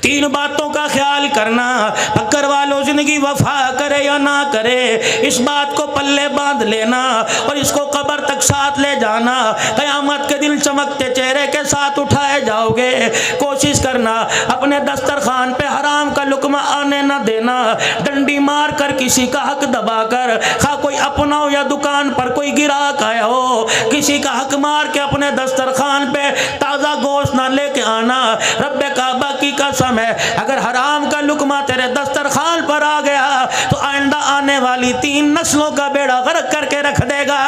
तीन बातों का ख्याल करना, पकड़ वालों जिंदगी वफा करे या ना करे, इस बात को पल्ले बांध लेना और इसको कब्र तक साथ ले जाना। क़यामत के दिन चमकते चेहरे के साथ उठाए जाओगे। कोशिश करना अपने दस्तरखान पे हराम का लुकमा आने न देना। डंडी मार कर किसी का हक दबाकर, खा कोई अपना हो या दुकान पर कोई गिराक आया हो, किसी का हक मार के अपने दस्तरखान पे ताज़ा गोश्त ना लेके आना। रब्बे काबा की कसम है, अगर हराम का लुकमा तेरे दस्तरखान पर आ गया तो आइंदा आने वाली 3 नस्लों का बेड़ा गर्क करके रख देगा।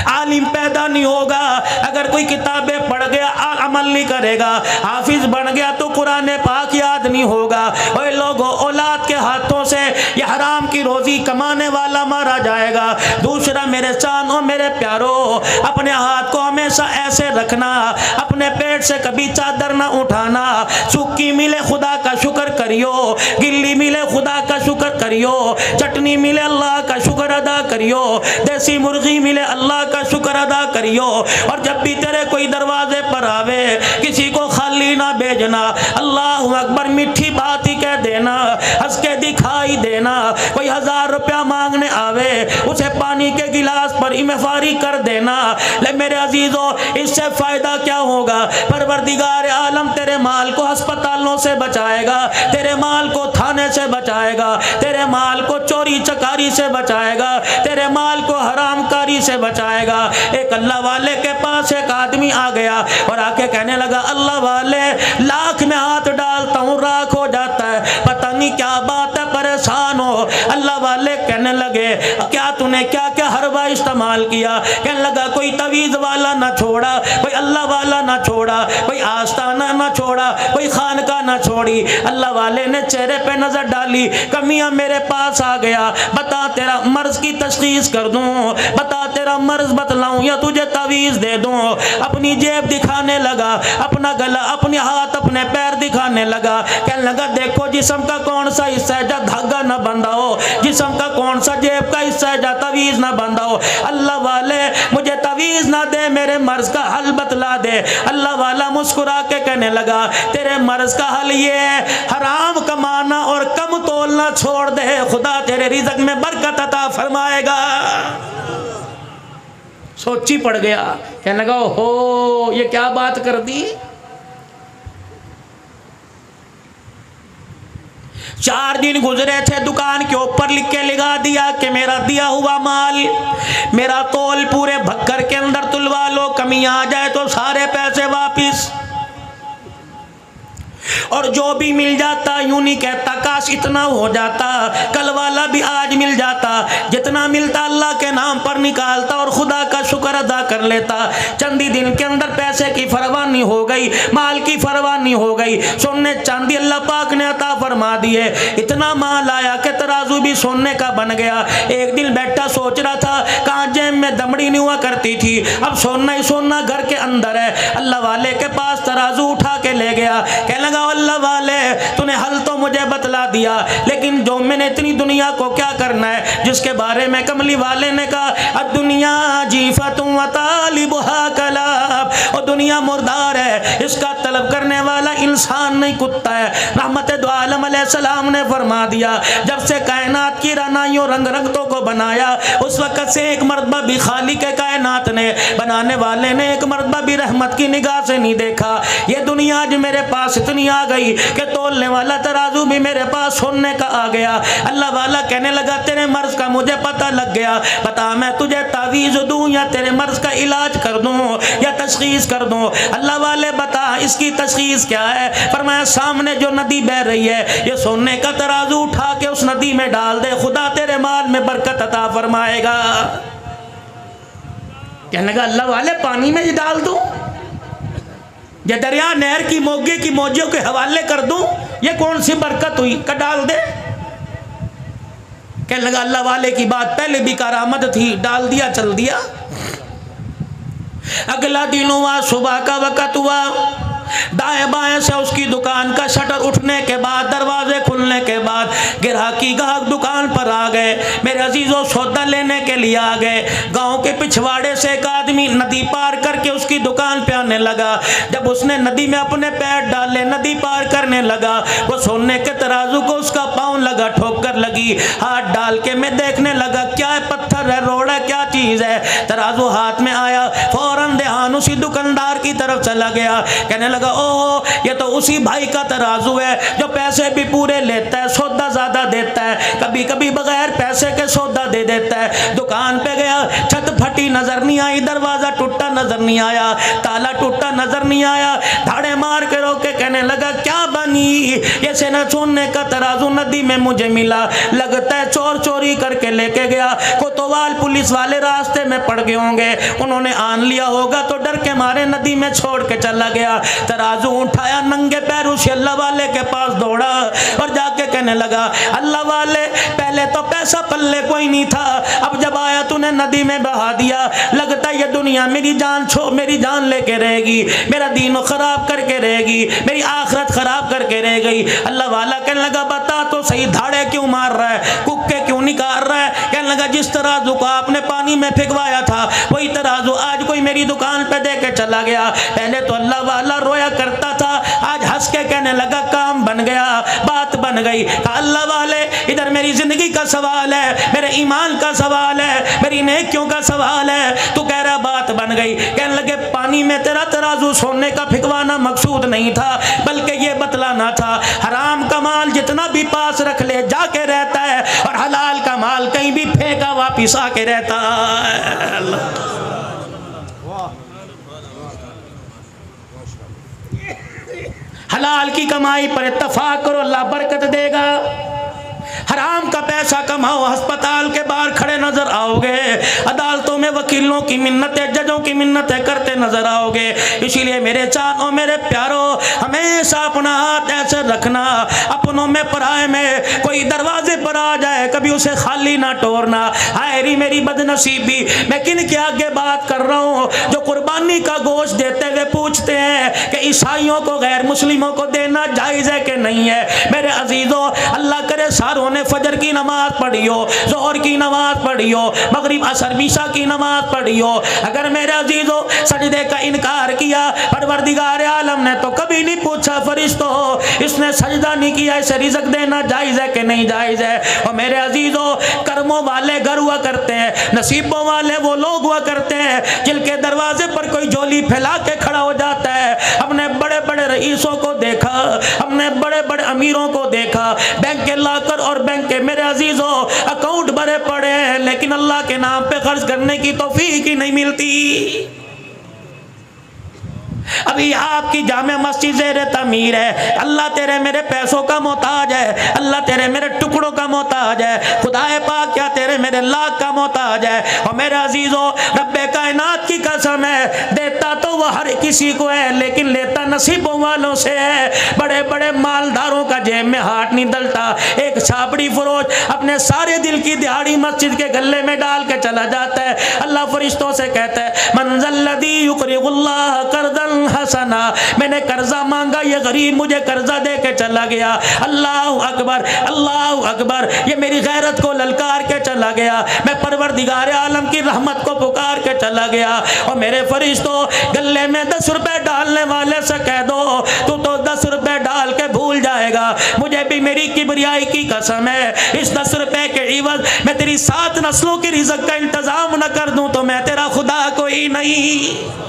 आलिम पैदा नहीं होगा अगर कोई किताबें पढ़ गया अमल नहीं करेगा। हाफिज बन गया तो कुरान पाक याद नहीं होगा। ओए लोगों, औलाद के हाथों से ये हराम की रोजी कमाने वाला मारा जाएगा। दूसरा, मेरे चांदों मेरे प्यारों, अपने हाथ को हमेशा ऐसे रखना, अपने पेट से कभी चादर ना उठाना। सूखी मिले खुदा का शुक्र करियो, गिल्ली मिले खुदा का शुक्र करियो, चटनी मिले अल्लाह का शुक्र अदा करियो, देसी मुर्गी मिले अल्लाह का शुक्र अदा करियो। और जब भी तेरे कोई दरवाजे पर आवे किसी को खाली ना भेजना। अल्लाहु अकबर मीठी बात ही कह देना, हंस के दिखाई देना। कोई 1000 रुपया मांगने आवे उसे पानी के गिलास पर इमेफारी कर देना। ले मेरे अजीजों, इससे फायदा क्या होगा? परवरदिगार आलम तेरे माल को अस्पतालों से बचाएगा, तेरे माल को थाने से बचाएगा, तेरे माल को चोरी चकारी से बचाएगा, तेरे माल को हरामकारी से बचाएगा। एक अल्लाह वाले के पास एक आदमी आ गया और आके कहने लगा, अल्लाह वाले, लाख में हाथ डालता हूँ राख हो जाता है, पता नहीं क्या बात है, परेशान हो। अल्लाह वाले कहने लगे, क्या तूने क्या क्या हरबा इस्तेमाल किया? कहने लगा, कोई तवीज़ वाला ना छोड़ा, कोई अल्लाह वाला ना छोड़ा, कोई आस्ताना ना छोड़ा, कोई खानका ना छोड़ी। अल्लाह वाले ने चेहरे पे नजर डाली, कमियां मेरे पास आ गया, बता तेरा मर्ज की तशखीस कर दूं, बता तेरा मर्ज बतलाऊं या तुझे तवीज़ दे दूं। अपनी जेब दिखाने लगा, अपना गला, अपने हाथ, अपने पैर दिखाने लगा। कहने लगा, देखो जिस्म का कौन सा हिस्सा है जहाँ धागा ना बंधा हो, जिस्म का कौन सा जेब का हिस्सा है जहाँ तवीज़ ना बंधा हो। अल्लाह वाले, मुझे तवीज़ ना दे, मेरे मर्ज का हल बतला दे। अल्लाह वाला मुस्कुरा के कहने लगा, तेरे मर्ज का हल ये है, हराम कमाना और कम तोलना छोड़ दे, खुदा तेरे रिज़्क़ में बरकत अता फरमाएगा। सोची पड़ गया, कहने लगा, हो ये क्या बात कर दी। 4 दिन गुजरे थे, दुकान के ऊपर लिख के लगा दिया कि मेरा दिया हुआ माल, मेरा तोल पूरे भक्कर के अंदर तुलवा लो, कमी आ जाए तो सारे पैसे वापिस। और जो भी मिल जाता यूं नहीं कहता काश इतना हो जाता, कल वाला भी आज मिल जाता, जितना मिलता अल्लाह के नाम पर निकालता और खुदा का शुक्र अदा कर लेता। चंदी दिन के अंदर पैसे की फरवानी हो गई, माल की फरवानी हो गई, सोने चांदी अल्लाह पाक ने अता फरमा दिए। इतना माल आया कि तराजू भी सोने का बन गया। एक दिन बैठा सोच रहा था, कहाँ जेब में दमड़ी नहीं हुआ करती थी, अब सोना ही सोना घर के अंदर है। अल्लाह वाले के पास तराजू उठा के ले गया, कहने लगा, अल्लाह वाले, तूने हल तो मुझे बतला दिया, लेकिन जो मैंने इतनी दुनिया को क्या करना है, जिसके बारे में कमली वाले ने कहा, दुनिया जीफतुन व तालिबुहा कलाब, और दुनिया मुर्दार है, इसका तलब करने वाला इंसान नहीं कुत्ता है। रहमत दो आलम अलैहिस्सलाम ने फरमा दिया, जब से कायनात की रनाइयों रंग रंगतों को बनाया, उस वक़्त से एक मरतबा भी खालिक कायनात ने, बनाने वाले ने एक मरतबा भी रहमत की निगाह से नहीं देखा। ये दुनिया आज मेरे पास इतनी आ गई कि तोलने वाला तराजू भी मेरे पास सोने का आ गया। अल्लाह वाला कहने लगा, तेरे मर्ज का मुझे पता लग गया, बता मैं तुझे तावीज़ दूं या तेरे मर्ज का इलाज कर दूं या तशखीस कर दूं। अल्लाह वाले, बता इसकी तशखीस क्या है? फरमाया, सामने जो नदी बह रही है, ये सोने का तराजू उठा के उस नदी में डाल दे, खुदा तेरे माल में बरकत अता फरमाएगा। कहने लगा, अल्लाह वाले, पानी में ही डाल दूं, ये दरिया नहर की मोगे की मौजियों के हवाले कर दूं, ये कौन सी बरकत हुई? का डाल दे। कहने लगा, अल्लाह वाले की बात पहले भी करामत थी, डाल दिया, चल दिया। अगला दिन हुआ, सुबह का वक़्त हुआ, दाएं दाएं बाएं से उसकी दुकान का शटर उठने के बाद, दरवाजे खुलने के बाद ग्राहकी गाहक दुकान पर आ गए। मेरे अजीजों सौदा लेने के लिए आ गए। गांव के पिछवाड़े से एक आदमी नदी पार करके उसकी दुकान पे आने लगा। जब उसने नदी में अपने पैर डाले, नदी पार करने लगा, वो सोने के तराजू को उसका पाँव लगा, ठोकर लगी। हाथ डाल के मैं देखने लगा क्या है, पत्थर है, रोड़ा है, क्या चीज है। तराजू हाथ में आया, फौरन ध्यान उसी दुकानदार की तरफ चला गया। कहने लगा ओ ये तो उसी भाई का तराजू है जो पैसे भी पूरे लेता है, सौदा ज्यादा देता है, कभी कभी बगैर पैसे के सौदा दे देता है। दुकान पे गया, छत फटी नजर नहीं आई, दरवाजा टूटा नजर नहीं आया, ताला टूटा नजर नहीं आया। धाड़े मार के रोके कहने लगा क्या बनी, ये सेना सोने का तराजू नदी में मुझे मिला, लगता है चोर चोरी करके लेके गया। कोतवाल पुलिस वाले रास्ते में पड़ गए होंगे, उन्होंने आन लिया होगा तो डर के मारे नदी में छोड़ के चला गया। तराजू उठाया, नंगे पैर उस अल्लाह वाले के पास दौड़ा और जाके कहने लगा अल्लाह वाले पहले तो पैसा पल्ले कोई नहीं था, अब जब आया तूने नदी में बहा दिया, लगता है ये दुनिया मेरी जान लेके रहेगी, मेरा दीन खराब करके रहेगी, मेरी आखिरत खराब करके रह गई। अल्लाह वाला कहने लगा बता तो सही, धाड़े क्यों मार रहा है, कुक्के क्यों निकाल रहा है। कहने लगा जिस तराजू को आपने पानी में फेंकवाया था वही तराजू आज कोई मेरी दुकान पे दे के चला गया। पहले तो अल्लाह वाला रोया करता था, आज हंस के कहने लगा काम बन गया, बात बन गई। अल्लाह वाले इधर मेरी जिंदगी का सवाल है, मेरे ईमान का सवाल है, मेरी नेकियों का सवाल है, तू कह रहा बात बन गई। कहने लगे पानी में तेरा तराजू सोने का फेंकवाना मकसूद नहीं था, बल्कि ये बतलाना था हराम का माल जितना भी पास रख ले जाके रहता है और हलाल का माल कहीं भी फेंका वापिस आके रहता है। हलाल की कमाई पर इत्तफाक करो, अल्लाह बरकत देगा। हराम का पैसा कमाओ, अस्पताल के बाहर खड़े नजर आओगे, अदालतों में वकीलों की मिन्नतें, जजों की मिन्नतें करते नजर आओगे। इसीलिए मेरे चारों मेरे प्यारों, हमेशा अपना हाथ ऐसे रखना, अपनों में पराए में कोई दरवाजे पर आ जाए कभी उसे खाली ना तोड़ना। हायरी मेरी बदनसीबी, मैं किन के आगे बात कर रहा हूँ जो कुर्बानी का गोश्त देते हुए पूछते हैं कि ईसाइयों को गैर मुस्लिमों को देना जायज़ है कि नहीं है। मेरे अजीजों, अल्लाह करे सारों ने फजर की नमाज पढ़ी हो, जोहर की नमाज पढ़ी हो, मगरिब असर ईशा की नमाज पढ़ी हो, अगर मेरे अजीजों सजदे का इनकार किया, परवरदिगार आलम ने तो कभी नहीं पूछा फरिश्तों इसने सजदा नहीं किया, इसे रिज़्क देना जायज़ है कि नहीं जायज़ है। और मेरे अजीजों, कर्मों वाले घर हुआ करते हैं, नसीबों वाले वो लोग हुआ करते हैं जिनके दरवाजे पर कोई झोली फैला के खड़ा हो जाता है। हमने बड़े बड़े रईसों को देखा, हमने बड़े बड़े अमीरों को देखा, बैंक के लाकर और बैंक के मेरे अजीजों अकाउंट भरे पड़े हैं, लेकिन अल्लाह के नाम पे खर्च करने की तौफीक ही नहीं मिलती। अभी आपकी जामे मस्जिद ज़ेरे तमीर है, अल्लाह तेरे मेरे पैसों का मोहताज है, अल्लाह तेरे मेरे टुकड़ों का मोहताज है, खुदाए पाक क्या तेरे मेरे लाख का मोहताज है। और मेरे अजीजों, रब्बे कायनात की कसम है, देता तो वह हर किसी को है लेकिन लेता नसीबों वालों से है। बड़े बड़े मालदारों का जेब में हाथ नहीं डलता, एक छापड़ी फरोज अपने सारे दिल की दिहाड़ी मस्जिद के गले में डाल के चला जाता है। अल्लाह फरिश्तों से कहता है मंज़ल्लज़ी युक़रिज़ुल्लाह क़र्ज़न हसना, मैंने कर्जा मांगा, ये गरीब मुझे कर्जा दे के चला गया। अल्लाह अकबर, अल्लाह अकबर, ये मेरी गैरत को ललकार के चला गया, मैं परवरदिगार आलम की रहमत को पुकार के चला गया। और मेरे फरिश्तों, गले में 10 रुपए डालने वाले से कह दो तू तो 10 रुपए डाल के भूल जाएगा, मुझे भी मेरी किबरियाई की कसम है, इस 10 रुपए के इवज मैं तेरी 7 नस्लों की रिज़्क का इंतजाम न कर दूं तो मैं तेरा खुदा कोई नहीं।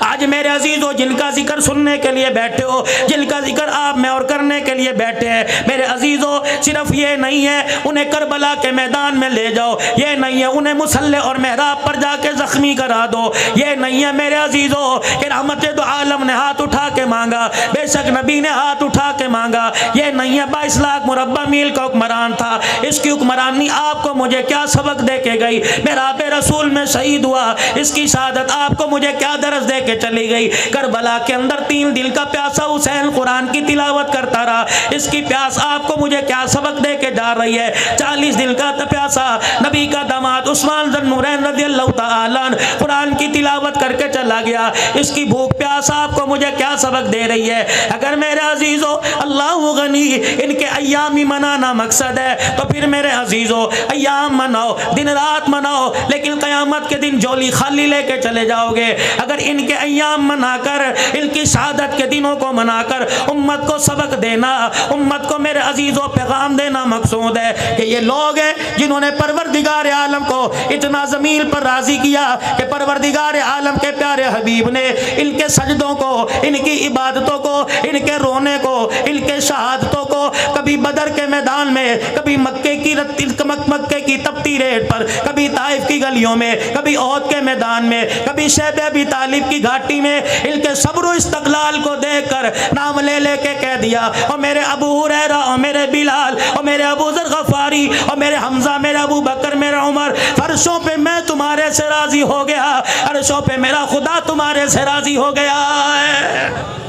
आज मेरे अजीजों, जिनका जिक्र सुनने के लिए बैठे हो, जिनका जिक्र आप में और करने के लिए बैठे हैं, मेरे अजीजों, सिर्फ ये नहीं है उन्हें करबला के मैदान में ले जाओ, ये नहीं है उन्हें मुसल्ले और मेहराब पर जाके जख्मी करा दो, ये नहीं है मेरे अजीजों कि रहमत दो आलम ने हाथ उठा के मांगा, बेशक नबी ने हाथ उठा के मांगा, ये नहीं है 22 लाख मुरब्बा मील का हुक्मरान था, इसकी हुक्मरानी आपको मुझे क्या सबक दे के गई, मेरा रसूल में शहीद हुआ, इसकी शहादत आपको मुझे क्या दरस दे के चली गई। करबला के अंदर 3 दिन का प्यासा हुसैन कुरान की तिलावत करता रहा। इसकी प्यास आपको मुझे क्या सबक दे के जा रही है। 40 दिन का प्यासा नबी का दामाद उस्मान ज़ुन्नूरैन रज़ियल्लाहु ताला अन्हु कुरान की तिलावत करके चला गया। इसकी भूख प्यास आपको मुझे क्या सबक दे रही है। अगर मेरे अजीज़ों अल्लाह गनी इनके अय्याम ही मनाना मकसद है तो फिर मेरे अजीज़ों अय्याम मनाओ, दिन रात मनाओ, लेकिन क़यामत के दिन झोली खाली लेके चले जाओगे। अगर इनके अय्याम मनाकर, इनकी शहादत के दिनों को मनाकर उम्मत को सबक देना, उम्मत को मेरे अजीज़ों पैगाम देना मकसूद है कि ये लोग हैं जिन्होंने परवरदिगार आलम को इतना ज़मीन पर राज़ी किया कि परवरदिगार आलम के प्यारे हबीब ने इनके सजदों को, इनकी इबादतों को, इनके रोने को, इनके शहादतों को कभी बदर के मैदान में, कभी मक्के की तपती रेत पर, कभी ताइफ की गलियों में, कभी ओहद के मैदान में, कभी शैब अबी तालिब की घाटी में इनके सब्र इस्तक़लाल को देखकर नाम ले लेके कह दिया, और मेरे अबू हुरैरा, और मेरे बिलाल, और मेरे अबू ज़र गफ़ारी, और मेरे हमज़ा, मेरे अबू बकर, मेरा उमर, फर्शों पे मैं तुम्हारे से राज़ी हो गया, अर्शों पे मेरा खुदा तुम्हारे से राज़ी हो गया है।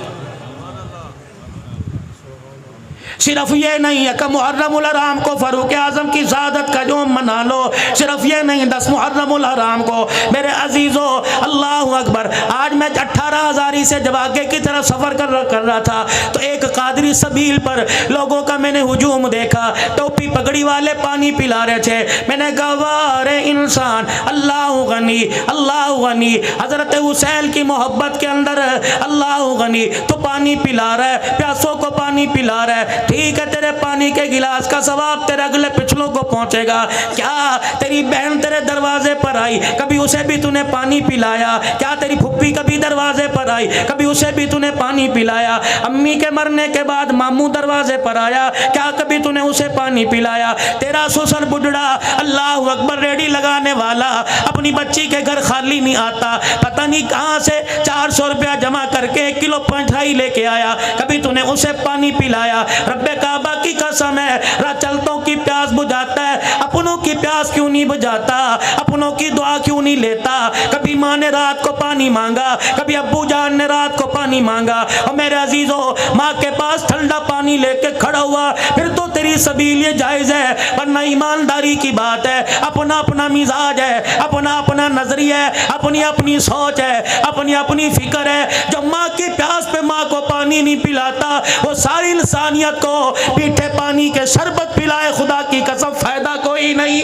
सिर्फ ये नहीं है कि मुहर्रमुल हराम को फ़ारूक आज़म की शहादत का जोम मना लो, सिर्फ ये नहीं 10 मुहर्रमुल हराम को मेरे अजीज़ों अल्लाह अकबर। आज मैं 18,000 से जब आगे की तरफ सफ़र कर रहा था तो एक कादरी सबील पर लोगों का मैंने हुजूम देखा। टोपी पगड़ी वाले पानी पिला रहे थे। मैंने कहा वाह इंसान, अल्लाह गनी, अल्लाह गनी। हज़रत हुसैन की मोहब्बत के अंदर अल्लाह गनी, तो पानी पिला रहा है, प्यासों को पानी पिला रहा है। ठीक है, तेरे पानी के गिलास का सवाब तेरे अगले पिछलों को पहुंचेगा। क्या तेरी बहन तेरे दरवाजे पर आई, कभी उसे भी तूने पानी पिलाया? क्या तेरी फुप्पी कभी दरवाजे पर आई, कभी उसे भी तूने पानी पिलाया? अम्मी के मरने के बाद मामू दरवाजे पर आया, क्या कभी तूने उसे पानी पिलाया? तेरा ससुर बुढ़ा अल्लाह अकबर रेडी लगाने वाला अपनी बच्ची के घर खाली नहीं आता, पता नहीं कहाँ से 400 रुपया जमा करके 1 किलो मिठाई लेके आया, कभी तूने उसे पानी पिलाया? रब्बे काबा की कसम है, चलतों की प्यास बुझाता है, अपनों की प्यास क्यों नहीं बुझाता? अपनों की दुआ क्यों नहीं लेता? कभी माँ ने रात को पानी मांगा, कभी अब्बू जान ने रात को पानी मांगा। और मेरे अजीजों, माँ के पास ठंडा पानी लेके खड़ा हुआ, फिर तो तेरी सबील ये जायज़ है, वरना ईमानदारी की बात है। अपना अपना मिजाज है, अपना अपना नजरिया है, अपनी अपनी सोच है, अपनी अपनी फिक्र है। जो माँ की प्यास पे माँ को पानी नहीं पिलाता, वो सारी इंसानियत को पीठे पानी के शरबत पिलाए, खुदा की कसम फायदा कोई नहीं।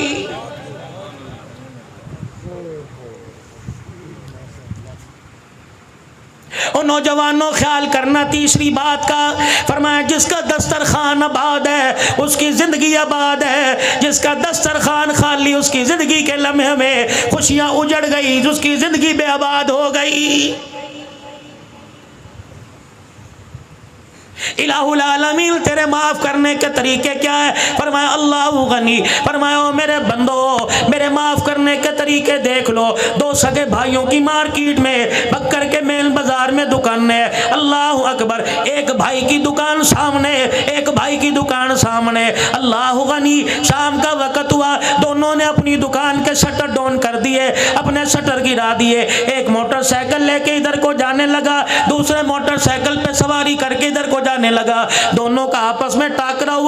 और नौजवानों ख्याल करना तीसरी बात का, फरमाया जिसका दस्तरखान आबाद है उसकी जिंदगी आबाद है, जिसका दस्तरखान खाली उसकी जिंदगी के लम्हे में खुशियां उजड़ गई, उसकी जिंदगी बेआबाद हो गई। इलाहुल आलमीन तेरे माफ़ करने के तरीके क्या है? फरमाया अल्लाह गनी, फरमाया मेरे बंदो मेरे माफ़ करने के तरीके देख लो। 2 सगे भाइयों की मार्केट में बक्कर के मेन बाजार में दुकान है, अल्लाह अकबर, एक भाई की दुकान सामने, एक भाई की दुकान सामने। अल्लाह गनी, शाम का वक़्त हुआ, दोनों ने अपनी दुकान के शटर डाउन कर दिए, अपने शटर गिरा दिए। एक मोटरसाइकिल लेके इधर को जाने लगा, दूसरे मोटरसाइकिल पे सवारी करके इधर को जाने लगा। दोनों का आपस में टकराव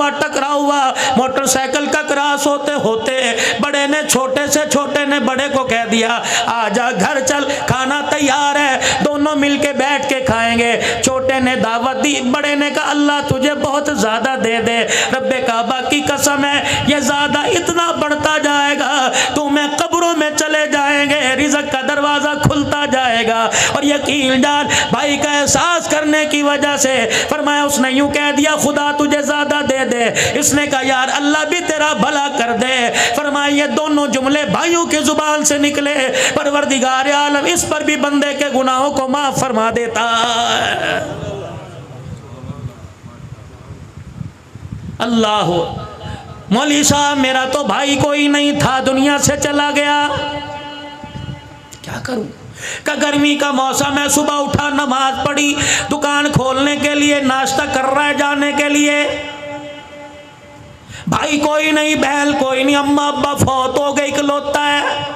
हुआ। मोटरसाइकिल का क्रॉस होते होते बड़े ने छोटे से, छोटे ने बड़े को कह दिया आजा घर चल, खाना तैयार है, दोनों मिलके बैठ के खाएंगे। छोटे ने दावत दी, बड़े ने कहा अल्लाह तुझे बहुत ज्यादा दे दे, रब्बे काबा की कसम है ये ज्यादा इतना बढ़ता जाएगा, तुम्हें कब्रों में चले जाएंगे, रिज़्क़ का दरवाजा खुलता जाएगा। और यकीन जान भाई का एहसास करने की वजह से फरमाया उसने यूं कह दिया खुदा तुझे ज्यादा दे दे, इसने कहा यार अल्लाह भी तेरा भला कर दे। फरमाया ये दोनों जुमले भाइयों की जुबान से निकले, परवरदिगार आलम इस पर भी बंदे के गुनाहों को माफ फरमा देता है। अल्लाह, मौली साहब मेरा तो भाई कोई नहीं था, दुनिया से चला गया, क्या करूं? का गर्मी का मौसम है, सुबह उठा नमाज पढ़ी, दुकान खोलने के लिए नाश्ता कर रहा है जाने के लिए, भाई कोई नहीं, बहन कोई नहीं, अम्मा अब्बा फौत हो गए, इकलौता है।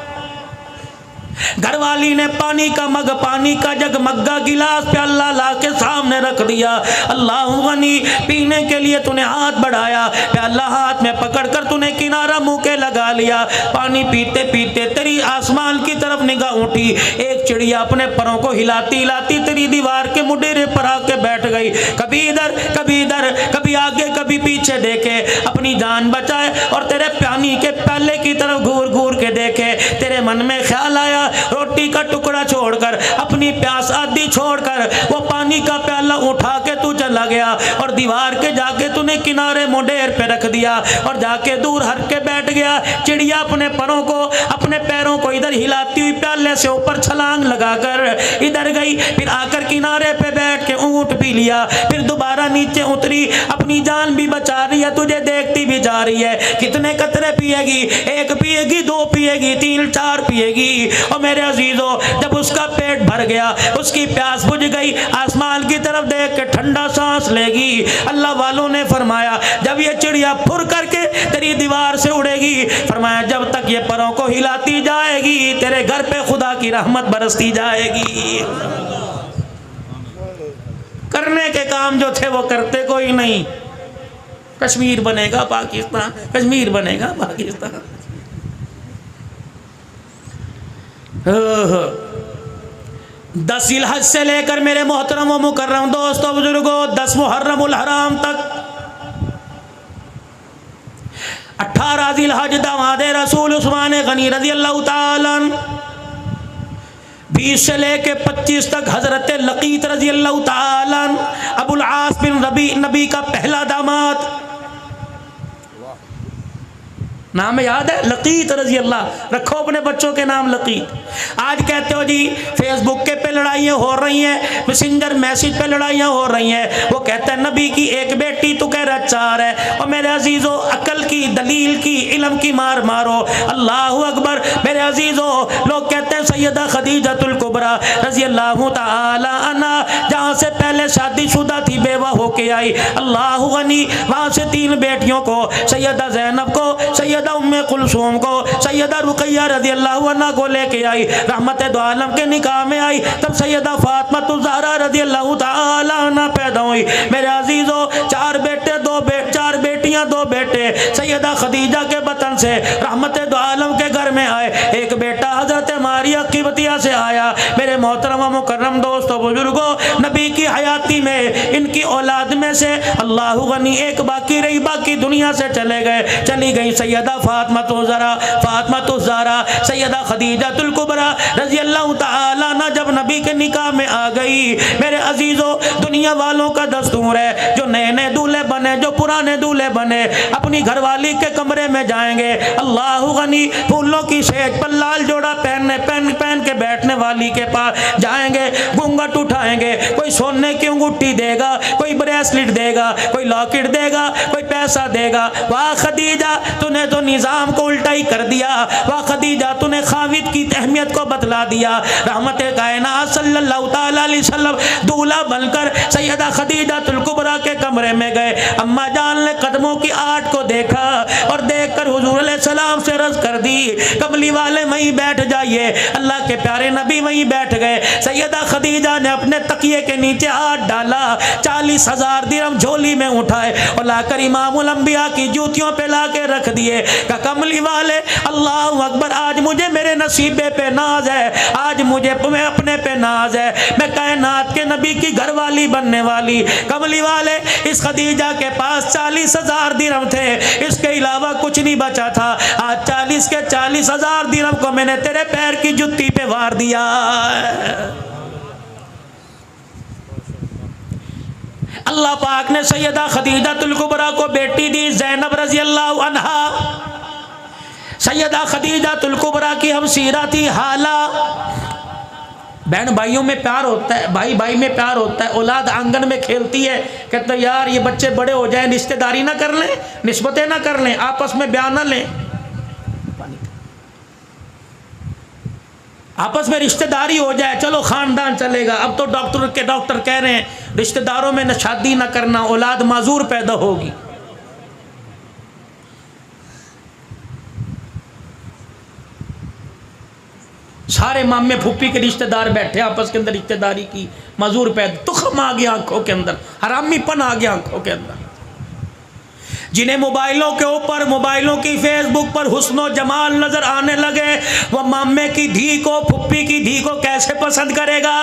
घरवाली ने पानी का मग, पानी का जग, मग्गा, गिलास, प्याला ला के सामने रख दिया। अल्लाह गनी, पीने के लिए तूने हाथ बढ़ाया, प्याला हाथ में पकड़कर तूने किनारा मुंह के लगा लिया। पानी पीते पीते तेरी आसमान की तरफ निगाह उठी, एक चिड़िया अपने परों को हिलाती हिलाती तेरी दीवार के मुडेरे पर आके बैठ गई। कभी इधर कभी इधर, कभी आगे कभी पीछे देखे, अपनी जान बचाए और तेरे पानी के प्याले की तरफ घूर घूर के देखे। तेरे मन में ख्याल आया, रोटी का टुकड़ा छोड़कर, अपनी प्यास आदि छोड़कर वो पानी का प्याला उठा के तू चला गया और दीवार के जाके तूने किनारे मुंडेर पे रख दिया और जाके दूर हट के बैठ गया। चिड़िया अपने परों को, अपने पैरों को इधर हिलाती हुई प्याले से ऊपर छलांग लगाकर इधर गई, फिर आकर किनारे पे बैठ के ऊंट पी लिया, फिर दोबारा नीचे उतरी, अपनी जान भी बचा रही है, तुझे देखती भी जा रही है। कितने कतरे पिएगी? एक पिएगी, दो पिएगी, तीन चार पिएगी। और मेरे अजीजों, जब उसका पेट भर गया, उसकी प्यास बुझ गई, आसमान की तरफ देख के ठंडा सांस लेगी। अल्लाह वालों ने फरमाया जब ये चिड़िया फुर करके तेरी दीवार से उड़ेगी, फरमाया जब तक ये परों को हिलाती जाएगी तेरे घर पे खुदा की रहमत बरसती जाएगी। करने के काम जो थे वो करते कोई नहीं। कश्मीर बनेगा पाकिस्तान, कश्मीर बनेगा पाकिस्तान। 10 जिलहज से लेकर मेरे मोहतरम व मुकर्रम दोस्तों बुजुर्गों 10 मुहर्रमुल हराम तक, 18 जिलहज दामादे रसूल उस्मान गनी रज़ी अल्लाह ताला, 20 से लेके 25 तक हजरत लकीत रज़ी अल्लाह ताला, अबुल आस बिन रबी नबी का पहला दामाद, नाम याद है लकीत रजी अल्लाह, रखो अपने बच्चों के नाम लकीत। आज कहते हो जी फेसबुक के पे लड़ाइयाँ हो रही हैं, मैसेंजर मैसेज पे लड़ाइयाँ हो रही हैं, वो कहता है नबी की एक बेटी, तू कह रहा 4 है। और मेरे अजीज़ों, अकल की, दलील की, इल्म की मार मारो। अल्लाह अकबर। मेरे अजीज़ों, लोग कहते हैं सैयदा खदीजतुल कुबरा रजी अल्लाह ताला अन्हा जहाँ से पहले शादीशुदा थी, बेवा होके आई, अल्लाह गनी, वहाँ से 3 बेटियों को, सैयदा ज़ैनब को, सैयदा उम्मे कुलसूम को, सैयदा रुकैया रज़ी अल्लाह अन्हा को लेके आई, रहमत दो आलम के निकाह में आई। तब सैयदा फातिमा ज़हरा रज़ी अल्लाह ताला अन्हा पैदा हुई। मेरे अजीज़ों, 4 बेटे 4 बेटियां 2 बेटे सैयदा खदीजा के बतन से रहमत दो आलम के घर में आए। एक बेटा हजरत मारिया क़िब्तिया से आया। मेरे मोहतरम मुकर्रम दोस्तों बुजुर्गों, नबी की हयाती में इनकी औलाद में से अल्लाह गनी एक बाकी रही, बाकी दुनिया से चली गई सैयदा फातिमा ज़हरा, सैयदा खदीजतुल कुबरा रज़ी अल्लाह ताला अन्हा जब नबी के निकाह में आ गई। मेरे अजीज़ों, दुनिया वालों का दस्तूर है, जो नए नए दूल्हे बने, जो पुराने दूल्हे बने, अपनी घरवाली के कमरे में जाएंगे, अल्लाह गनी, फूलों की सेज पर लाल जोड़ा पहन के बैठने वाली के पास जाएंगे, घूंघट उठाएंगे, कोई सोने की अंगूठी देगा, कोई ब्रेसलेट देगा, कोई लॉकेट देगा, कोई पैसा देगा। वाह खदीजा, तूने तो निज़ाम को उल्टा ही कर दिया। वाह खदीजा, तूने खाविद की अहमियत को बतला दिया। रहमत कायनात सल्लल्लाहु ताला अलैहि वसल्लम दूल्हा बनकर सैयदा खदीजतुल कुबरा के कमरे में गए। अम्मा जान ने कदमों की आट को देखा और देखकर हुजूर अलैहिस्सलाम से अर्ज़ कर दी, कमली वाले वहीं बैठ जाइए। अल्लाह के प्यारे नबी वहीं बैठ गए। सैयदा खदीजा ने अपने तकिए के नीचे हाथ डाला, 40,000 दिरहम झोली में उठाए और लाकर इमामुल अंबिया की जूतियों पे ला के रख दिए। का कमली वाले, अल्लाह अकबर, आज मुझे मेरे नसीबे पे नाज है, आज मुझे अपने पे नाज है, मैं कायनात के नबी की घरवाली बनने वाली। कमली वाले, इस खदीजा के पास 40,000 दिरहम थे, इसके अलावा कुछ नहीं बचा था। आज 40 के 40,000 दिरहम को मैंने तेरे पैर की जुत्ती पे वार दिया। अल्लाह पाक ने सैयदा खदीजतुल कुबरा को बेटी दी ज़ैनब रज़ी अल्लाह अन्हा। सैयदा खदीजतुल कुबरा की हम सीरा थी हाला। बहन भाइयों में प्यार होता है, भाई भाई में प्यार होता है। औलाद आंगन में खेलती है, कहते यार ये बच्चे बड़े हो जाएं, रिश्तेदारी ना कर लें, निस्बतें ना कर लें, आपस में ब्याह ना लें, आपस में रिश्तेदारी हो जाए, चलो खानदान चलेगा। अब तो डॉक्टर कह रहे हैं रिश्तेदारों में न शादी ना करना, औलाद माजूर पैदा होगी। सारे मामे फूफी के रिश्तेदार बैठे आपस के अंदर रिश्तेदारी की मजूर पैदा, तुखम आ गया आंखों के अंदर, हरामीपन आ गया आंखों के अंदर। जिन्हें मोबाइलों के ऊपर, मोबाइलों की फेसबुक पर हुस्नो जमाल नजर आने लगे, वह मामे की धी को, फुप्पी की धी को कैसे पसंद करेगा?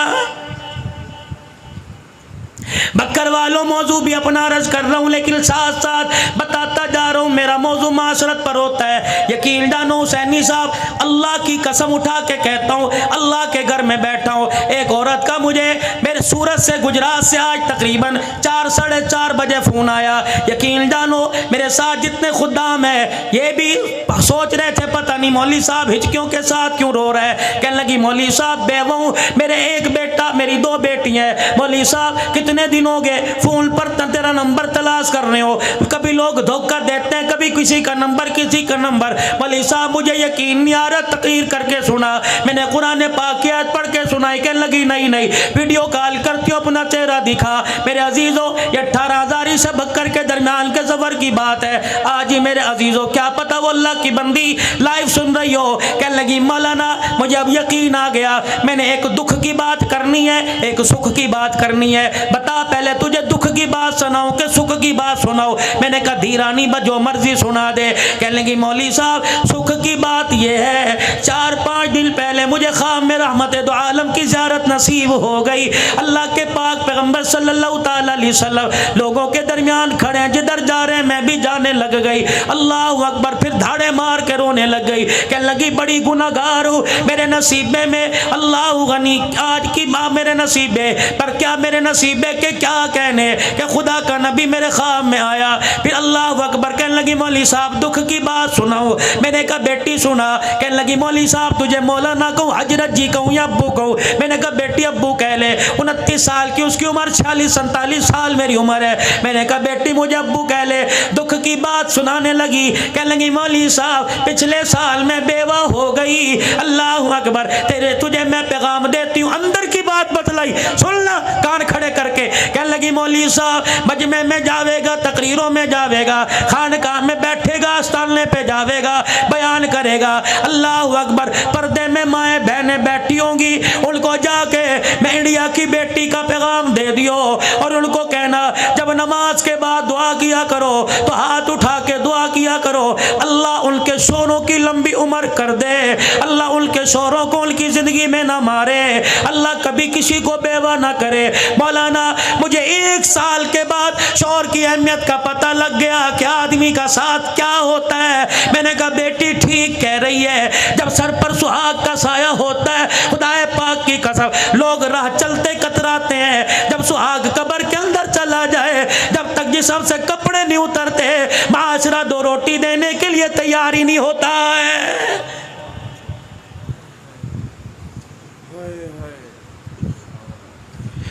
बक्कर वालों मौजू भी अपना अर्ज कर रहा हूँ, लेकिन साथ साथ बताता जा रहा हूँ, मेरा मौजू माशरत पर होता है। यकीन जानो हुसैनी साहब, अल्लाह की कसम उठा के कहता हूँ, अल्लाह के घर में बैठा हूँ, एक औरत का मुझे मेरे सूरत से, गुजरात से आज तकरीबन 4 साढ़े 4 बजे फ़ोन आया। यकीन जानो मेरे साथ जितने खुद्दाम है ये भी सोच रहे थे पता नहीं मौलवी साहब हिचकियों के साथ क्यों रो रहा है। कहने लगी मौलवी साहब बेवा हूँ, मेरे एक बेटा, मेरी 2 बेटियाँ हैं। मौलवी साहब कितने दिन हो गए फ़ोन पर तेरा नंबर तलाश कर रहे हो, कभी लोग धोखा देते हैं, कभी किसी का नंबर किसी का नंबर। मौलवी साहब मुझे यकीन नहीं आ रहा, तकरीर करके सुना, मैंने कुरान पाक की आयत पढ़ के सुनाई। कहने लगी नहीं नहीं, वीडियो कॉल करती हो, अपना चेहरा दिखा। मेरे अजीज़ों, ये 18,000 से बक्कर के दरमियान के सफ़र की बात है। आज ही मेरे अजीज़ों, क्या पता वो अल्लाह की बंदी लाइव सुन रही हो। कहने लगी मौलाना मुझे अब यकीन आ गया, मैंने एक दुख की बात करनी है, एक सुख की बात करनी है। बता पहले तुझे दुख की बात सुनाऊं कि सुख की बात सुनाऊं? मैंने कहा धीरानी जो मर्जी सुना दे। कहने लगी मौलवी साहब सुख की बात यह है, 4-5 दिन पहले मुझे ख्वाब में रहमत दो आलम की ज़ियारत नसीब हो गई। अल्लाह के पाक पैगंबर सल्लल्लाहु अलैहि वसल्लम लोगों के दरमियान खड़े हैं, जिधर जा रहे हैं मैं भी जाने लग गई। अल्लाह अकबर, फिर धाड़े मार के रोने लग गई। कहने लगी बड़ी गुनाहगार हूँ, मेरे नसीबे में अल्लाह गनी, आज की माँ मेरे नसीबे पर क्या, मेरे नसीबे के क्या कहने कि खुदा का नबी मेरे ख्वाब में आया। फिर अल्लाह अकबर, कहने लगी मौलवी साहब दुख की बात सुनाओ। मैंने कहा बेटी सुना। कहने लगी मौलवी साहब तुझे मौलाना कहूँ, हजरत जी कहूँ या अब्बू कहूँ? मैंने कहा बेटी अब्बू कह ले। 29 साल की उसकी उम्र, 46-47 साल मेरी उम्र है। मैंने कहा बेटी मुझे अब्बू कह ले। दुख की बात सुनाने लगी। कहने लगी मौलवी साहब पिछले साल मैं बेवा हो गई। अल्लाह अकबर, तेरे तुझे मैं पैगाम देती हूँ, अंदर की बात बतलाई, सुनना कान खड़े करके। कहने लगी मौलवी साहब मजमे में जावेगा, तकरीरों में जावेगा, खानकाह में बैठेगा, आस्ताने पे जावेगा, बयान करेगा। अल्लाह अकबर, पर्दे में माएँ बहनें बैठी होंगी, उनको जाके मैं इंडिया की बेटी का पैगाम दे दियो और उनको कहना जब नमाज के बाद दुआ किया करो तो हाथ उठा के दुआ किया करो, अल्लाह उनके शोरों की लंबी उम्र कर दे, अल्लाह उनके शोरों को उनकी ज़िंदगी में ना मारे, अल्लाह कभी किसी को बेवा ना करे। मौलाना मुझे 1 साल के बाद शौहर की अहमियत का पता लग गया कि आदमी का साथ क्या होता है। मैंने कहा बेटी ठीक कह रही है, जब सर पर सुहाग का साया होता है, खुदाए पाक की कसम लोग राह चलते कतराते हैं, जब सुहाग कब्र के अंदर चला जाए, जब तक जिस्म से कपड़े नहीं उतरते, माशरा 2 रोटी देने के लिए तैयार ही नहीं होता है।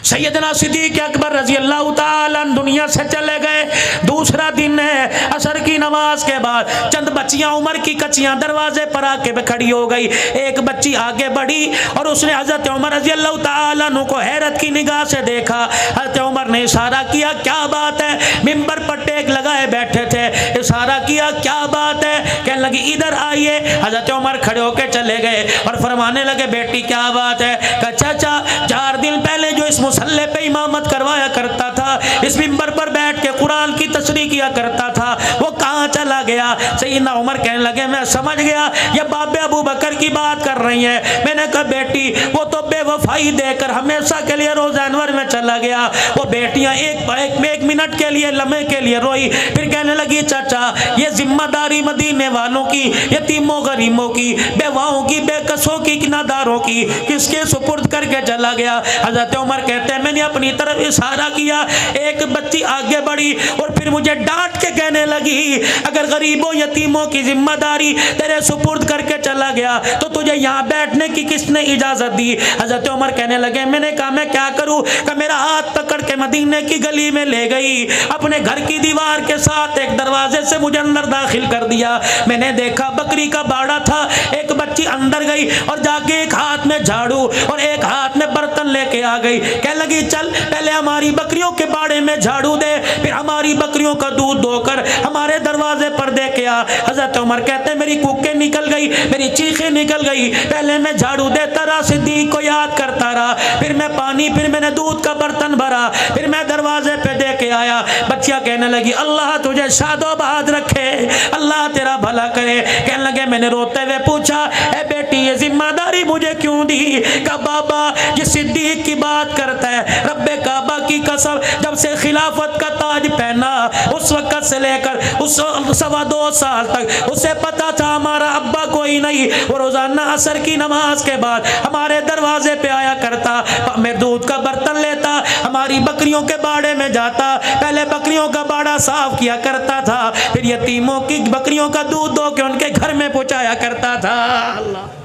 सैयदना सिद्दीक़ अकबर रज़ी अल्लाह ताला दुनिया से चले गए। दूसरा दिन है, असर की नमाज के बाद चंद बच्चियां उमर की कच्चियां दरवाजे पर आके खड़ी हो गई। एक बच्ची आगे बढ़ी और उसने हज़रत उमर रज़ी अल्लाह ताला अन्हु को हैरत की निगाह से देखा। हज़रत उमर ने इशारा किया क्या बात है? मिंबर पर टेक लगाए बैठे थे, इशारा किया क्या बात है? कहने लगी इधर आइए। हज़रत उमर खड़े होकर चले गए और फरमाने लगे बेटी क्या बात है? कहा चाचा 4 दिन पहले जो इस मुसल्ले पे इमामत करवाया करता था, इस मिंबर पर बैठ के कुरान की तशरीह किया करता था, वो कहाँ चला गया? सैयदना उमर कहने लगे मैं समझ गया ये बाबे अबू बकर की बात कर रही है। मैंने कहा बेटी वो तो बेवफाई देकर हमेशा के लिए रोज़ा अनवर में चला गया। वो बेटियां एक मिनट के लिए, लम्हे के लिए रोई, फिर कहने लगी चाचा ये जिम्मेदारी मदीने वालों की, यतीमों गरीबों की, बेवाओं की, बेकसों की, नादारों की किसके सुपुर्द करके चला गया? हज़रत उमर कहते हैं मैंने अपनी तरफ इशारा किया, एक बच्ची आगे बढ़ी और फिर मुझे डांट के कहने लगी अगर गरीबों यतीमों की जिम्मेदारी तेरे सुपुर्द करके चला गया तो तुझे यहाँ बैठने की किसने इजाजत दी? हज़रत उमर कहने लगे मैंने कहा मैं क्या करूँ? कि मेरा हाथ पकड़ के मदीने की गली में ले गई, अपने घर की दीवार के साथ एक दरवाजे से मुझे अंदर दाखिल कर दिया। मैंने देखा बकरी का बाड़ा था, एक बच्ची अंदर गई और जाके एक हाथ में झाड़ू और एक हाथ में बर्तन बर्तन लेके आ गई, कह लगी चल पहले हमारी बकरियों के बाड़े में झाड़ू दे, फिर हमारी बकरियों का दूध धोकर हमारे दरवाजे पर दे के आ। हजरत उमर कहते मेरी कूकें निकल गई, मेरी चीखें निकल गई, पहले मैं झाड़ू देता रहा, सिद्दीक को याद करता रहा, फिर मैं पानी, फिर मैंने दूध का बर्तन भरा, फिर मैं दरवाजे पे दे के आया। बच्चियां कहने लगी अल्लाह तुझे शादोबाद रखे, अल्लाह तेरा भला करे। कहने लगे मैंने रोते हुए पूछा ए बेटी ये जिम्मेदारी मुझे क्यों दी? का बाबा ये सिद्दीक की बात करता है, रब्बे काबा की कसम जब से खिलाफत का ताज पहना उस वक्त से लेकर उस 2.25 साल तक उसे पता था हमारा अब्बा कोई नहीं, वो रोजाना असर की नमाज के बाद हमारे दरवाजे पे आया करता, मैं दूध का बर्तन लेता, हमारी बकरियों के बाड़े में जाता, पहले बकरियों का बाड़ा साफ किया करता था, फिर यतीमों की बकरियों का दूध दो के उनके घर में पहुंचाया करता था। अल्लाह